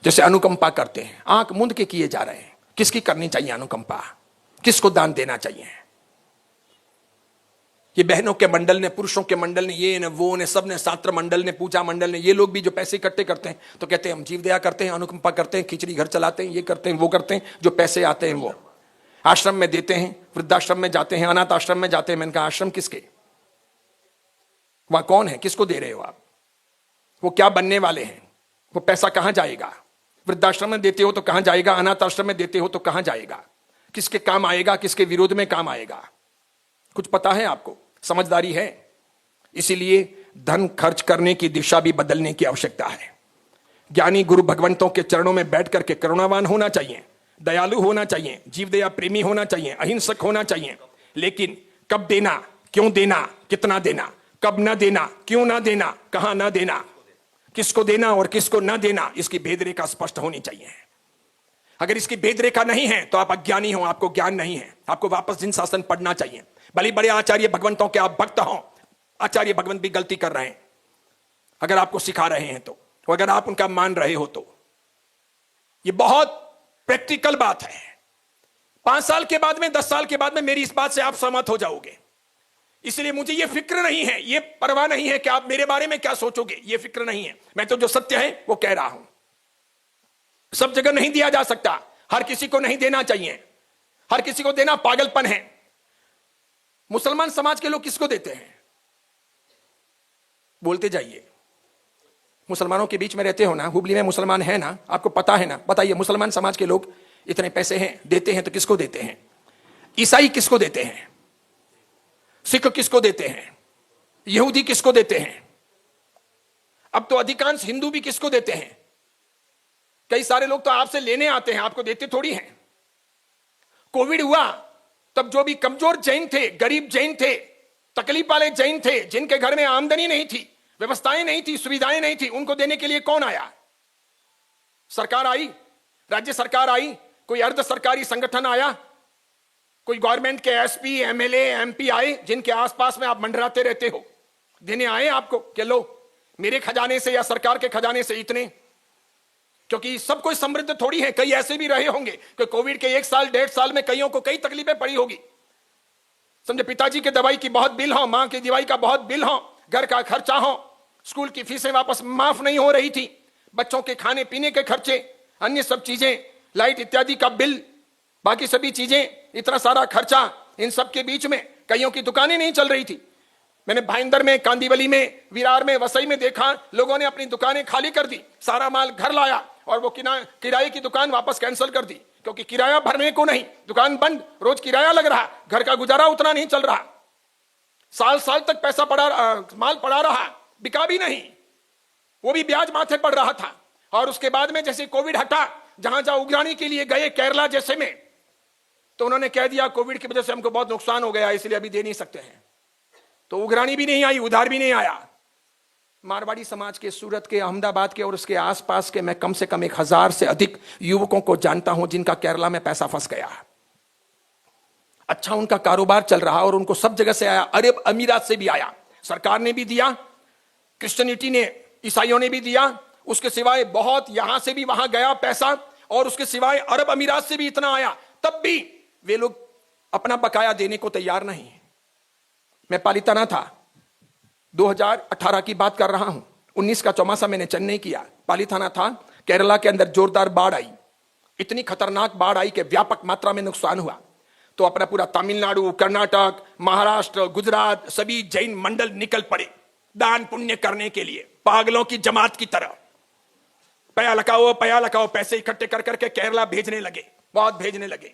जैसे अनुकंपा करते हैं, आंख मूंद के किए जा रहे हैं, किसकी करनी चाहिए अनुकंपा? किसको दान देना चाहिए? ये बहनों के मंडल ने, पुरुषों के मंडल ने, ये ने वो ने, सब ने, छात्र मंडल ने, पूजा मंडल ने, ये लोग भी जो पैसे इकट्ठे करते हैं तो कहते हैं हम जीव दया करते हैं, अनुकंपा करते हैं, खिचड़ी घर चलाते हैं, ये करते हैं वो करते हैं। जो पैसे आते हैं वो आश्रम में देते हैं, वृद्धाश्रम में जाते हैं, अनाथ आश्रम में जाते हैं। मैंने कहा आश्रम किसके? वहां कौन है? किसको दे रहे हो आप? वो क्या बनने वाले हैं? वो पैसा कहां जाएगा? वृद्धाश्रम में देते हो तो कहां जाएगा? अनाथ आश्रम में देते हो तो कहां जाएगा? किसके काम आएगा, किसके विरोध में काम आएगा? कुछ पता है आपको? समझदारी है? इसीलिए धन खर्च करने की दिशा भी बदलने की आवश्यकता है। ज्ञानी गुरु भगवंतों के चरणों में बैठ करके करुणावान होना चाहिए, दयालु होना चाहिए, जीवदया प्रेमी होना चाहिए, अहिंसक होना चाहिए। लेकिन कब देना, क्यों देना, कितना देना, कब ना देना, क्यों ना देना, कहां ना देना, किसको देना और किसको ना देना, इसकी भेदरेखा स्पष्ट होनी चाहिए। अगर इसकी भेदरेखा नहीं है तो आप अज्ञानी हो, आपको ज्ञान नहीं है। आपको वापस जिन शासन पढ़ना चाहिए। भले बड़े आचार्य भगवंतों के आप भक्त हो, आचार्य भगवंत भी गलती कर रहे हैं अगर आपको सिखा रहे हैं तो, अगर आप उनका मान रहे हो तो। ये बहुत प्रैक्टिकल बात है। 5 साल के बाद में, 10 साल के बाद में मेरी इस बात से आप सहमत हो जाओगे। इसलिए मुझे ये फिक्र नहीं है, ये परवाह नहीं है कि आप मेरे बारे में क्या सोचोगे, ये फिक्र नहीं है। मैं तो जो सत्य है वो कह रहा हूं। सब जगह नहीं दिया जा सकता, हर किसी को नहीं देना चाहिए, हर किसी को देना पागलपन है। मुसलमान समाज के लोग किसको देते हैं? बोलते जाइए। मुसलमानों के बीच में रहते हो ना, हुबली में मुसलमान है ना, आपको पता है ना, बताइए मुसलमान समाज के लोग इतने पैसे हैं, देते हैं तो किसको देते हैं? ईसाई किसको देते हैं? सिख किसको देते हैं? यहूदी किसको देते हैं? अब तो अधिकांश हिंदू भी किसको देते हैं? कई सारे लोग तो आपसे लेने आते हैं, आपको देते थोड़ी हैं। कोविड हुआ तब जो भी कमजोर जैन थे, गरीब जैन थे, तकलीफ वाले जैन थे, जिनके घर में आमदनी नहीं थी, व्यवस्थाएं नहीं थी, सुविधाएं नहीं थी, उनको देने के लिए कौन आया? सरकार आई, राज्य सरकार आई, कोई अर्ध सरकारी संगठन आया, कोई गवर्नमेंट के एसपी, एमएलए, एमपी आए जिनके आसपास में आप मंडराते रहते हो, देने आए आपको कि लो मेरे खजाने से या सरकार के खजाने से इतने, क्योंकि सब कोई समृद्ध थोड़ी है, कई ऐसे भी रहे होंगे कि कोविड के 1 साल 1.5 साल में कईयों को कई तकलीफें पड़ी होगी। समझे, पिताजी के दवाई की बहुत बिल हो, मां की दवाई का बहुत बिल हो, घर का खर्चा हो, स्कूल की फीसें वापस माफ नहीं हो रही थी, बच्चों के खाने पीने के खर्चे, अन्य सब चीजें, लाइट इत्यादि का बिल, बाकी सभी चीजें, इतना सारा खर्चा, इन सब के बीच में कईयों की दुकानें नहीं चल रही थी। मैंने भाईंदर में, कांदीवली में, विरार में, वसई में देखा, लोगों ने अपनी दुकानें खाली कर दी, सारा माल घर लाया और वो किराए की दुकान वापस कैंसिल कर दी, क्योंकि किराया भरने को नहीं, दुकान बंद, रोज किराया लग रहा, घर का गुजारा उतना नहीं चल रहा, साल साल तक पैसा माल पड़ा रहा, बिका भी नहीं, वो भी ब्याज माथे पड़ रहा था। और उसके बाद में जैसे कोविड हटा, जहां जहां उगरानी के लिए गए केरला जैसे में, तो उन्होंने कह दिया कोविड की वजह से हमको बहुत नुकसान हो गया, इसलिए अभी दे नहीं सकते हैं, तो उगरानी भी नहीं आई, उधार भी नहीं आया। मारवाड़ी समाज के, सूरत के, अहमदाबाद के और उसके आसपास के मैं कम से कम 1000 से अधिक युवकों को जानता हूं जिनका केरला में पैसा फंस गया। अच्छा उनका कारोबार चल रहा और उनको सब जगह से आया, अरब अमीरात से भी आया, सरकार ने भी दिया, क्रिश्चियनिटी ने, ईसाइयों ने भी दिया, उसके सिवाय बहुत यहां से भी वहां गया पैसा, और उसके सिवाय अरब अमीरात से भी इतना आया, तब भी वे लोग अपना बकाया देने को तैयार नहीं। मैं पालिताना था, 2018 की बात कर रहा हूं, 19 का चौमासा मैंने चेन्नई किया, पालिताना था, केरला के अंदर जोरदार बाढ़ आई, इतनी खतरनाक बाढ़ आई कि व्यापक मात्रा में नुकसान हुआ। तो अपना पूरा तमिलनाडु, कर्नाटक, महाराष्ट्र, गुजरात, सभी जैन मंडल निकल पड़े दान पुण्य करने के लिए, पागलों की जमात की तरह, पया लगाओ, पैसे इकट्ठे कर करके केरला भेजने लगे, बहुत भेजने लगे।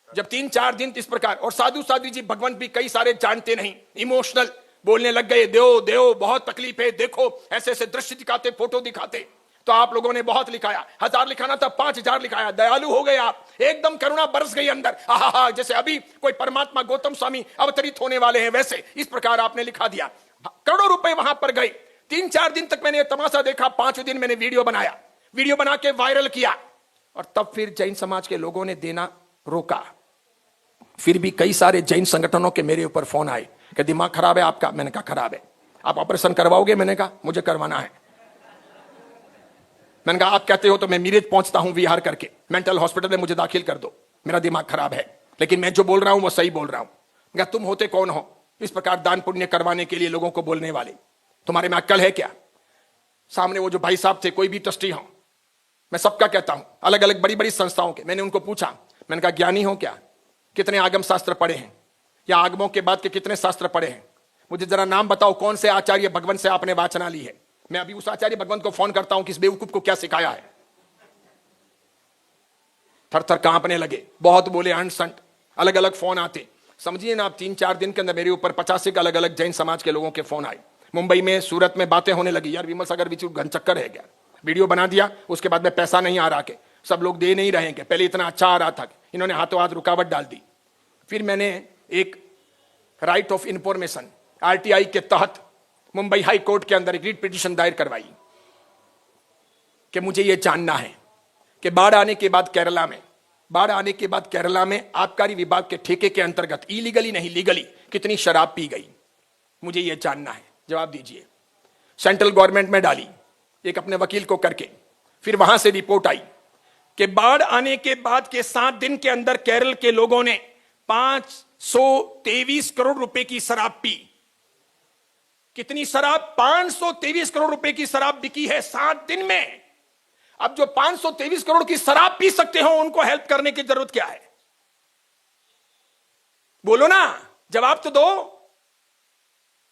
जब 3-4 दिन इस प्रकार, और साधु जी भगवंत भी कई सारे जानते नहीं, इमोशनल बोलने लग गए, देव बहुत तकलीफ है, देखो ऐसे ऐसे दृश्य दिखाते, फोटो दिखाते, तो आप लोगों ने बहुत लिखाया, 1000 लिखाना था 5000 लिखाया, दयालु हो गए आप, एकदम करुणा बरस गई अंदर, आहा, जैसे अभी कोई परमात्मा गौतम स्वामी अवतरित होने वाले हैं, वैसे इस प्रकार आपने लिखा दिया। करोड़ों रुपए वहां पर गए। 3-4 दिन तक मैंने तमाशा देखा, 5वें दिन मैंने वीडियो बनाया, वीडियो बना के वायरल किया, और तब फिर जैन समाज के लोगों ने देना रोका। फिर भी कई सारे जैन संगठनों के मेरे ऊपर फोन आए कि दिमाग खराब है आपका, मैंने कहा खराब है, आप ऑपरेशन करवाओगे, मैंने कहा मुझे करवाना है, मैंने कहा आप कहते हो तो मैं मीरज पहुंचता हूं विहार करके, मेंटल हॉस्पिटल में मुझे दाखिल कर दो, मेरा दिमाग खराब है, लेकिन मैं जो बोल रहा हूं वो सही बोल रहा हूं। क्या तुम होते कौन हो इस प्रकार दान पुण्य करवाने के लिए लोगों को बोलने वाले, तुम्हारे में अक्ल है क्या? सामने वो जो भाई साहब थे, कोई भी ट्रस्टी हो, मैं सबका कहता हूं, अलग अलग बड़ी बड़ी संस्थाओं के, मैंने उनको पूछा, मैंने कहा ज्ञानी हो क्या, कितने आगम शास्त्र पढ़े हैं, या आगमों के बाद के कितने शास्त्र पढ़े हैं, मुझे जरा नाम बताओ, कौन से आचार्य भगवंत से आपने वाचना ली है। मैं अभी उस आचार्य भगवंत को फोन करता हूं कि इस बेवकूफ को क्या सिखाया है। थर थर कांपने लगे, बहुत बोले, अंट संट, अलग अलग फोन आते, समझिए ना आप 3-4 दिन के अंदर मेरे ऊपर 85 के अलग अलग जैन समाज के लोगों के फोन आए। मुंबई में, सूरत में बातें होने लगी, यार विमल सागर बिचू घन चक्कर है क्या, वीडियो बना दिया, उसके बाद में पैसा नहीं आ रहा के, सब लोग दे नहीं रहेंगे, पहले इतना अच्छा आ रहा था, इन्होंने हाथों हाथ रुकावट डाल दी। फिर मैंने एक राइट ऑफ इंफॉर्मेशन RTI के तहत मुंबई हाई कोर्ट के अंदर एक रीट पिटीशन दायर करवाई कि मुझे यह जानना है कि बाढ़ आने के बाद केरला में आबकारी विभाग के ठेके के अंतर्गत इलीगली नहीं लीगली कितनी शराब पी गई, मुझे यह जानना है, जवाब दीजिए। सेंट्रल गवर्नमेंट में डाली एक अपने वकील को करके, फिर वहां से रिपोर्ट आई कि बाढ़ आने के बाद के 7 दिन के अंदर केरल के लोगों ने 523 करोड़ रुपए की शराब पी। कितनी शराब? 523 करोड़ रुपए की शराब बिकी है 7 दिन में। अब जो 523 करोड़ की शराब पी सकते हो, उनको हेल्प करने की जरूरत क्या है? बोलो ना, जवाब तो दो।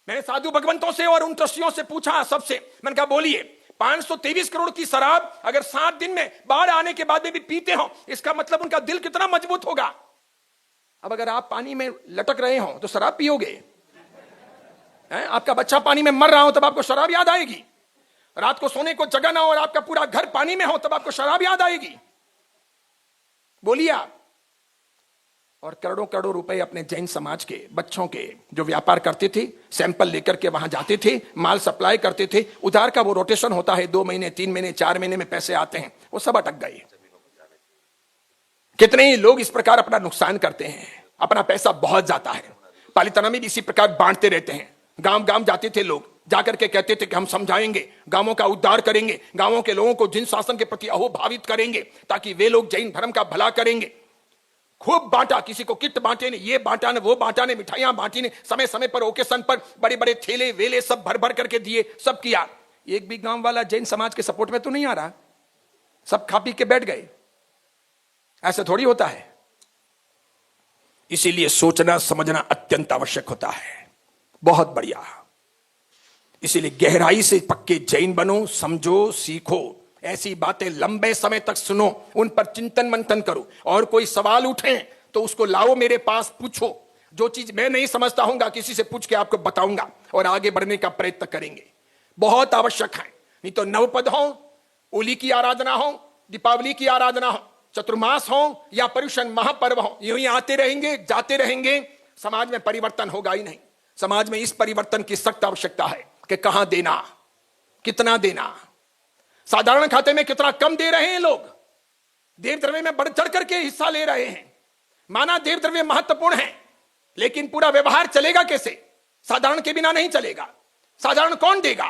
मैंने साधु भगवंतों से और उन ट्रस्टियों से पूछा, सबसे, मैंने कहा बोलिए, 523 करोड़ की शराब अगर 7 दिन में बाढ़ आने के बाद में भी पीते हो, इसका मतलब उनका दिल कितना मजबूत होगा। अब अगर आप पानी में लटक रहे हो तो शराब पियोगे? आपका बच्चा पानी में मर रहा हो तब आपको शराब याद आएगी? रात को सोने को जगह ना हो और आपका पूरा घर पानी में हो तब आपको शराब याद आएगी? बोलिए आप। और करोड़ों करोड़ों रुपए अपने जैन समाज के बच्चों के जो व्यापार करते थे, सैंपल लेकर के वहां जाते थे, माल सप्लाई करते थे, उधार का वो रोटेशन होता है, 2 महीने 3 महीने 4 महीने में पैसे आते हैं, वो सब अटक गए। कितने ही लोग इस प्रकार अपना नुकसान करते हैं। अपना पैसा बहुत जाता है। पालिताना में भी इसी प्रकार बांटते रहते हैं। गांव गांव जाते थे लोग, जाकर के कहते थे कि हम समझाएंगे, गांवों का उद्धार करेंगे, गांवों के लोगों को जिन शासन के प्रति अहोभावित करेंगे ताकि वे लोग जैन धर्म का भला करेंगे। खूब बांटा, किसी को किट बांटे ने, ये बांटा ने, वो बांटा ने, मिठाइयां बांटी ने, समय समय पर ओकेशन पर बड़े बड़े थैले वेले सब भर भर करके दिए, सब किया। एक भी गांव वाला जैन समाज के सपोर्ट में तो नहीं आ रहा, सब खा पी के बैठ गए। ऐसा थोड़ी होता है। इसीलिए सोचना समझना अत्यंत आवश्यक होता है। बहुत बढ़िया। इसीलिए गहराई से पक्के जैन बनो, समझो, सीखो, ऐसी बातें लंबे समय तक सुनो, उन पर चिंतन मंथन करो, और कोई सवाल उठे तो उसको लाओ मेरे पास, पूछो। जो चीज मैं नहीं समझता हूंगा किसी से पूछ के आपको बताऊंगा और आगे बढ़ने का प्रयत्न करेंगे। बहुत आवश्यक है। नहीं तो नवपद हो, होली की आराधना हो, दीपावली की आराधना हो, चतुर्मास हो या पर्युषण महापर्व हो, यूं ही आते रहेंगे जाते रहेंगे, समाज में परिवर्तन होगा ही नहीं। समाज में इस परिवर्तन की सख्त आवश्यकता है कि कहां देना, कितना देना। साधारण खाते में कितना कम दे रहे हैं लोग, देव द्रव्य में बढ़ चढ़ करके हिस्सा ले रहे हैं। माना देव द्रव्य महत्वपूर्ण है, लेकिन पूरा व्यवहार चलेगा कैसे? साधारण के बिना नहीं चलेगा। साधारण कौन देगा,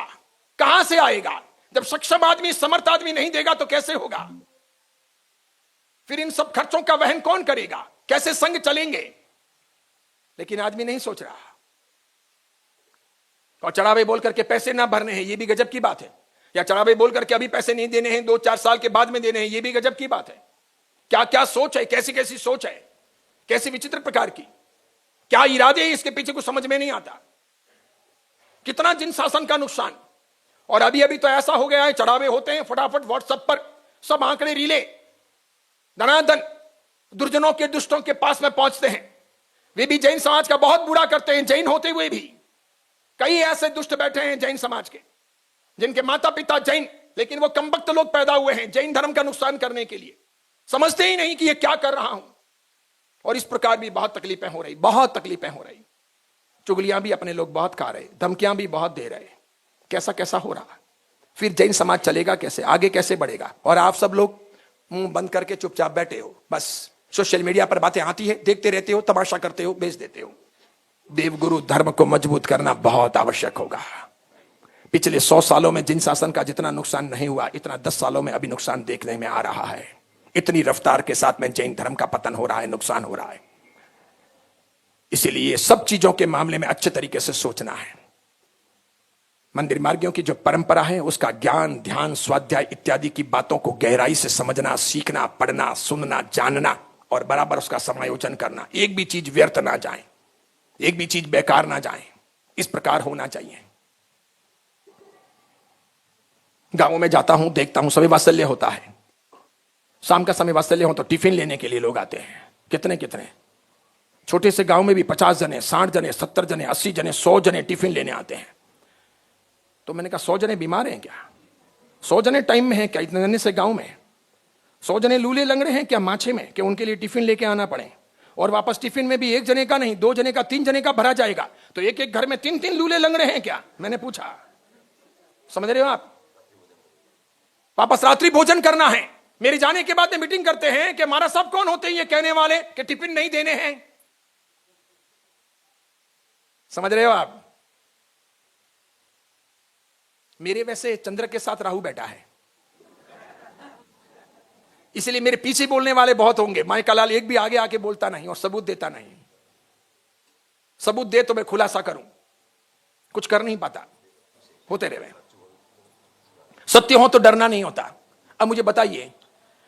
कहां से आएगा? जब सक्षम आदमी, समर्थ आदमी नहीं देगा तो कैसे होगा? फिर इन सब खर्चों का वहन कौन करेगा? कैसे संग चलेंगे? लेकिन आदमी नहीं सोच रहा। और चढ़ावे बोल करके पैसे ना भरने हैं, यह भी गजब की बात है। या चढ़ावे बोल करके अभी पैसे नहीं देने हैं, 2-4 साल के बाद में देने हैं, यह भी गजब की बात है। क्या क्या सोच है, कैसी कैसी सोच है, कैसी विचित्र प्रकार की, क्या इरादे हैं इसके पीछे, कुछ समझ में नहीं आता। कितना जिन शासन का नुकसान। और अभी अभी तो ऐसा हो गया है, चढ़ावे होते हैं फटाफट व्हाट्सएप पर सब आंकड़े रीले धनाधन दुर्जनों के, दुष्टों के पास में पहुंचते हैं। वे भी जैन समाज का बहुत बुरा करते हैं, जैन होते हुए भी। कई ऐसे दुष्ट बैठे हैं जैन समाज के, जिनके माता पिता जैन, लेकिन वो कमबख्त लोग पैदा हुए हैं जैन धर्म का नुकसान करने के लिए। समझते ही नहीं कि ये क्या कर रहा हूं। और इस प्रकार भी बहुत तकलीफें हो रही, बहुत तकलीफें हो रही। चुगलियां भी अपने लोग बहुत खा रहे, धमकियां भी बहुत दे रहे। कैसा कैसा हो रहा। फिर जैन समाज चलेगा कैसे, आगे कैसे बढ़ेगा? और आप सब लोग मुंह बंद करके चुपचाप बैठे हो, बस सोशल मीडिया पर बातें आती है, देखते रहते हो, तमाशा करते हो, बेच देते हो। देवगुरु धर्म को मजबूत करना बहुत आवश्यक होगा। पिछले 100 सालों में जिन शासन का जितना नुकसान नहीं हुआ, इतना 10 सालों में अभी नुकसान देखने में आ रहा है। इतनी रफ्तार के साथ में जैन धर्म का पतन हो रहा है, नुकसान हो रहा है। इसीलिए सब चीजों के मामले में अच्छे तरीके से सोचना है। मंदिर मार्गियों की जो परंपरा है, उसका ज्ञान, ध्यान, स्वाध्याय इत्यादि की बातों को गहराई से समझना, सीखना, पढ़ना, सुनना, जानना और बराबर उसका समायोजन करना। एक भी चीज व्यर्थ ना जाए, एक भी चीज बेकार ना जाए, इस प्रकार होना चाहिए। गांवों में जाता हूं, देखता हूं, समय वात्सल्य होता है। शाम का समय वात्सल्य हो तो टिफिन लेने के लिए लोग आते हैं। कितने कितने छोटे से गांव में भी 50 जने, 60 जने, 70 जने, 80 जने, 100 जने टिफिन लेने आते हैं। तो मैंने कहा 100 जने बीमार हैं क्या? 100 जने टाइम में हैं क्या इतने जने से गांव में? 100 जने लूले लंगड़े हैं क्या माछे में कि उनके लिए टिफिन लेके आना पड़े? और वापस टिफिन में भी 1 जने का नहीं, 2 जने का, 3 जने का भरा जाएगा। तो एक एक घर में 3-3 लूले लंगड़े हैं क्या? मैंने पूछा। समझ रहे हो आप? वापस रात्रि भोजन करना है। मेरे जाने के बाद में मीटिंग करते हैं कि हमारा सब कौन होते हैं ये कहने वाले कि टिफिन नहीं देने हैं। समझ रहे हो आप? मेरे वैसे चंद्र के साथ राहु बैठा है, इसलिए मेरे पीछे बोलने वाले बहुत होंगे। मैं कलाल एक भी आगे आके बोलता नहीं और सबूत देता नहीं। सबूत दे तो मैं खुलासा करूं, कुछ कर नहीं पाता, होते रहे। सत्य हो तो डरना नहीं होता। अब मुझे बताइए,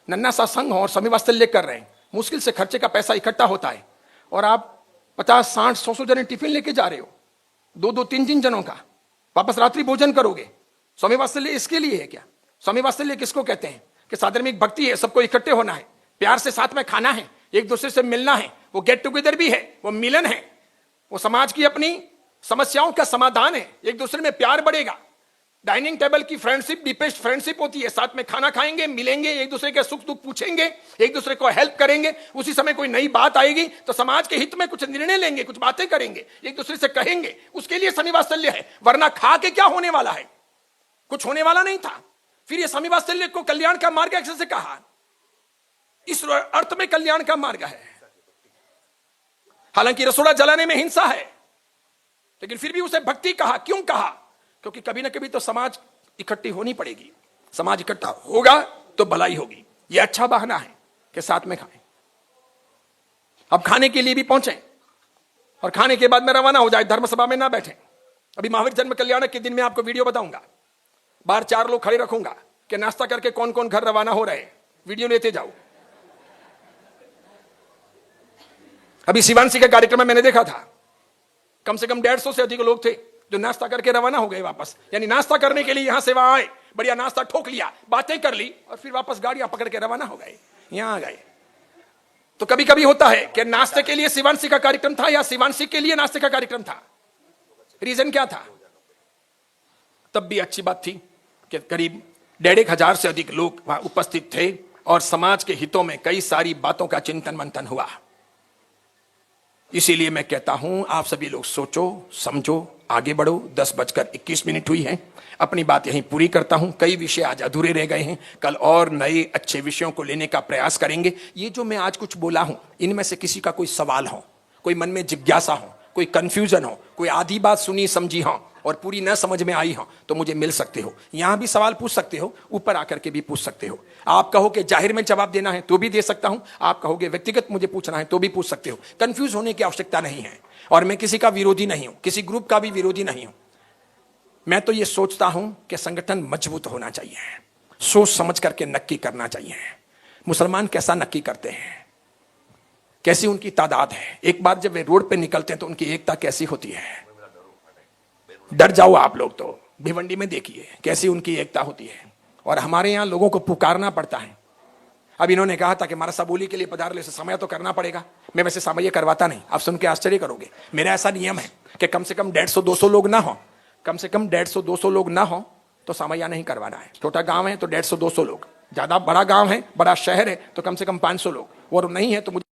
नन्ना सा संघ हो और समय वात्सल्य कर रहे हैं, मुश्किल से खर्चे का पैसा इकट्ठा होता है और आप 50, 60, 100 जने टिफिन लेके जा रहे हो, 2-2, 3-3 जनों का, वापस रात्रि भोजन करोगे। स्वामी वात्सल्य इसके लिए है क्या? स्वामी वात्सल्य किसको कहते हैं? कि साधर्मिक भक्ति है, सबको इकट्ठे होना है, प्यार से साथ में खाना है, एक दूसरे से मिलना है। वो गेट टुगेदर भी है, वो मिलन है, वो समाज की अपनी समस्याओं का समाधान है। एक दूसरे में प्यार बढ़ेगा। डाइनिंग टेबल की फ्रेंडशिप डीपेस्ट फ्रेंडशिप होती है। साथ में खाना खाएंगे, मिलेंगे, एक दूसरे के सुख दुख पूछेंगे, एक दूसरे को हेल्प करेंगे। उसी समय कोई नई बात आएगी तो समाज के हित में कुछ निर्णय लेंगे, कुछ बातें करेंगे, एक दूसरे से कहेंगे। उसके लिए स्वामी वात्सल्य है। वरना खा के क्या होने वाला है? कुछ होने वाला नहीं था। फिर ये स्वामी वात्सल्य को कल्याण का मार्ग कैसे कहा? इस अर्थ में कल्याण का मार्ग है। हालांकि रसोड़ा जलाने में हिंसा है, लेकिन फिर भी उसे भक्ति कहा। क्यों कहा? क्योंकि कभी ना कभी तो समाज इकट्ठी होनी पड़ेगी, समाज इकट्ठा होगा तो भलाई होगी। यह अच्छा बहाना है कि साथ में खाएं। अब खाने के लिए भी पहुंचे और खाने के बाद में रवाना हो जाए, धर्मसभा में ना बैठे। अभी महावीर जन्म कल्याणक के दिन में आपको वीडियो बताऊंगा, बाहर 4 लोग खड़े रखूंगा कि नाश्ता करके कौन कौन घर रवाना हो रहे हैं, वीडियो लेते जाओ। अभी शिवांशी के कार्यक्रम में मैंने देखा था, कम से कम 150 से अधिक लोग थे जो नाश्ता करके रवाना हो गए वापस। यानी नाश्ता करने के लिए यहां से वहां आए, बढ़िया नाश्ता ठोक लिया, बातें कर ली और फिर वापस गाड़ियां पकड़ के रवाना हो गए, यहां आ गए। तो कभी कभी होता है कि नाश्ते के लिए शिवांशी का कार्यक्रम था या शिवांशी के लिए नाश्ते का कार्यक्रम था। रीजन क्या था? तब भी अच्छी बात थी कि करीब 1,500 से अधिक लोग वहां उपस्थित थे और समाज के हितों में कई सारी बातों का चिंतन मंथन हुआ। इसीलिए मैं कहता हूं, आप सभी लोग सोचो, समझो, आगे बढ़ो। 10:21 हुई है। अपनी बात यहीं पूरी करता हूं। कई विषय आज अधूरे रह गए हैं, कल और नए अच्छे विषयों को लेने का प्रयास करेंगे। ये जो मैं आज कुछ बोला हूं, इनमें से किसी का कोई सवाल हो, कोई मन में जिज्ञासा हो, कोई कंफ्यूजन हो, कोई आधी बात सुनी समझी हो और पूरी न समझ में आई हो, तो मुझे मिल सकते हो। यहां भी सवाल पूछ सकते हो, ऊपर आकर के भी पूछ सकते हो। आप कहो कि जाहिर में जवाब देना है तो भी दे सकता हूं, आप कहोगे व्यक्तिगत मुझे पूछना है तो भी पूछ सकते हो। कंफ्यूज होने की आवश्यकता नहीं है। और मैं किसी का विरोधी नहीं हूं, किसी ग्रुप का भी विरोधी नहीं हूं। मैं तो ये सोचता हूं कि संगठन मजबूत होना चाहिए, सोच समझ करके नक्की करना चाहिए। मुसलमान कैसा नक्की करते हैं, कैसी उनकी तादाद है, एक बार जब वे रोड पे निकलते हैं तो उनकी एकता कैसी होती है। डर जाओ आप लोग, तो भिवंडी में देखिए कैसी उनकी एकता होती है। और हमारे यहां लोगों को पुकारना पड़ता है। अब इन्होंने कहा था कि हमारा सबूली के लिए पधार ले, समय तो करना पड़ेगा। मैं वैसे समय करवाता नहीं, आप सुन के आश्चर्य करोगे। मेरा ऐसा नियम है कि कम से कम 150-200 लोग ना हो, कम से कम 150-200 लोग ना हो तो सामया नहीं करवाना है। छोटा गांव है तो 150-200 लोग, ज्यादा बड़ा गांव है, बड़ा शहर है तो कम से कम 500 लोग, और नहीं है तो मुझे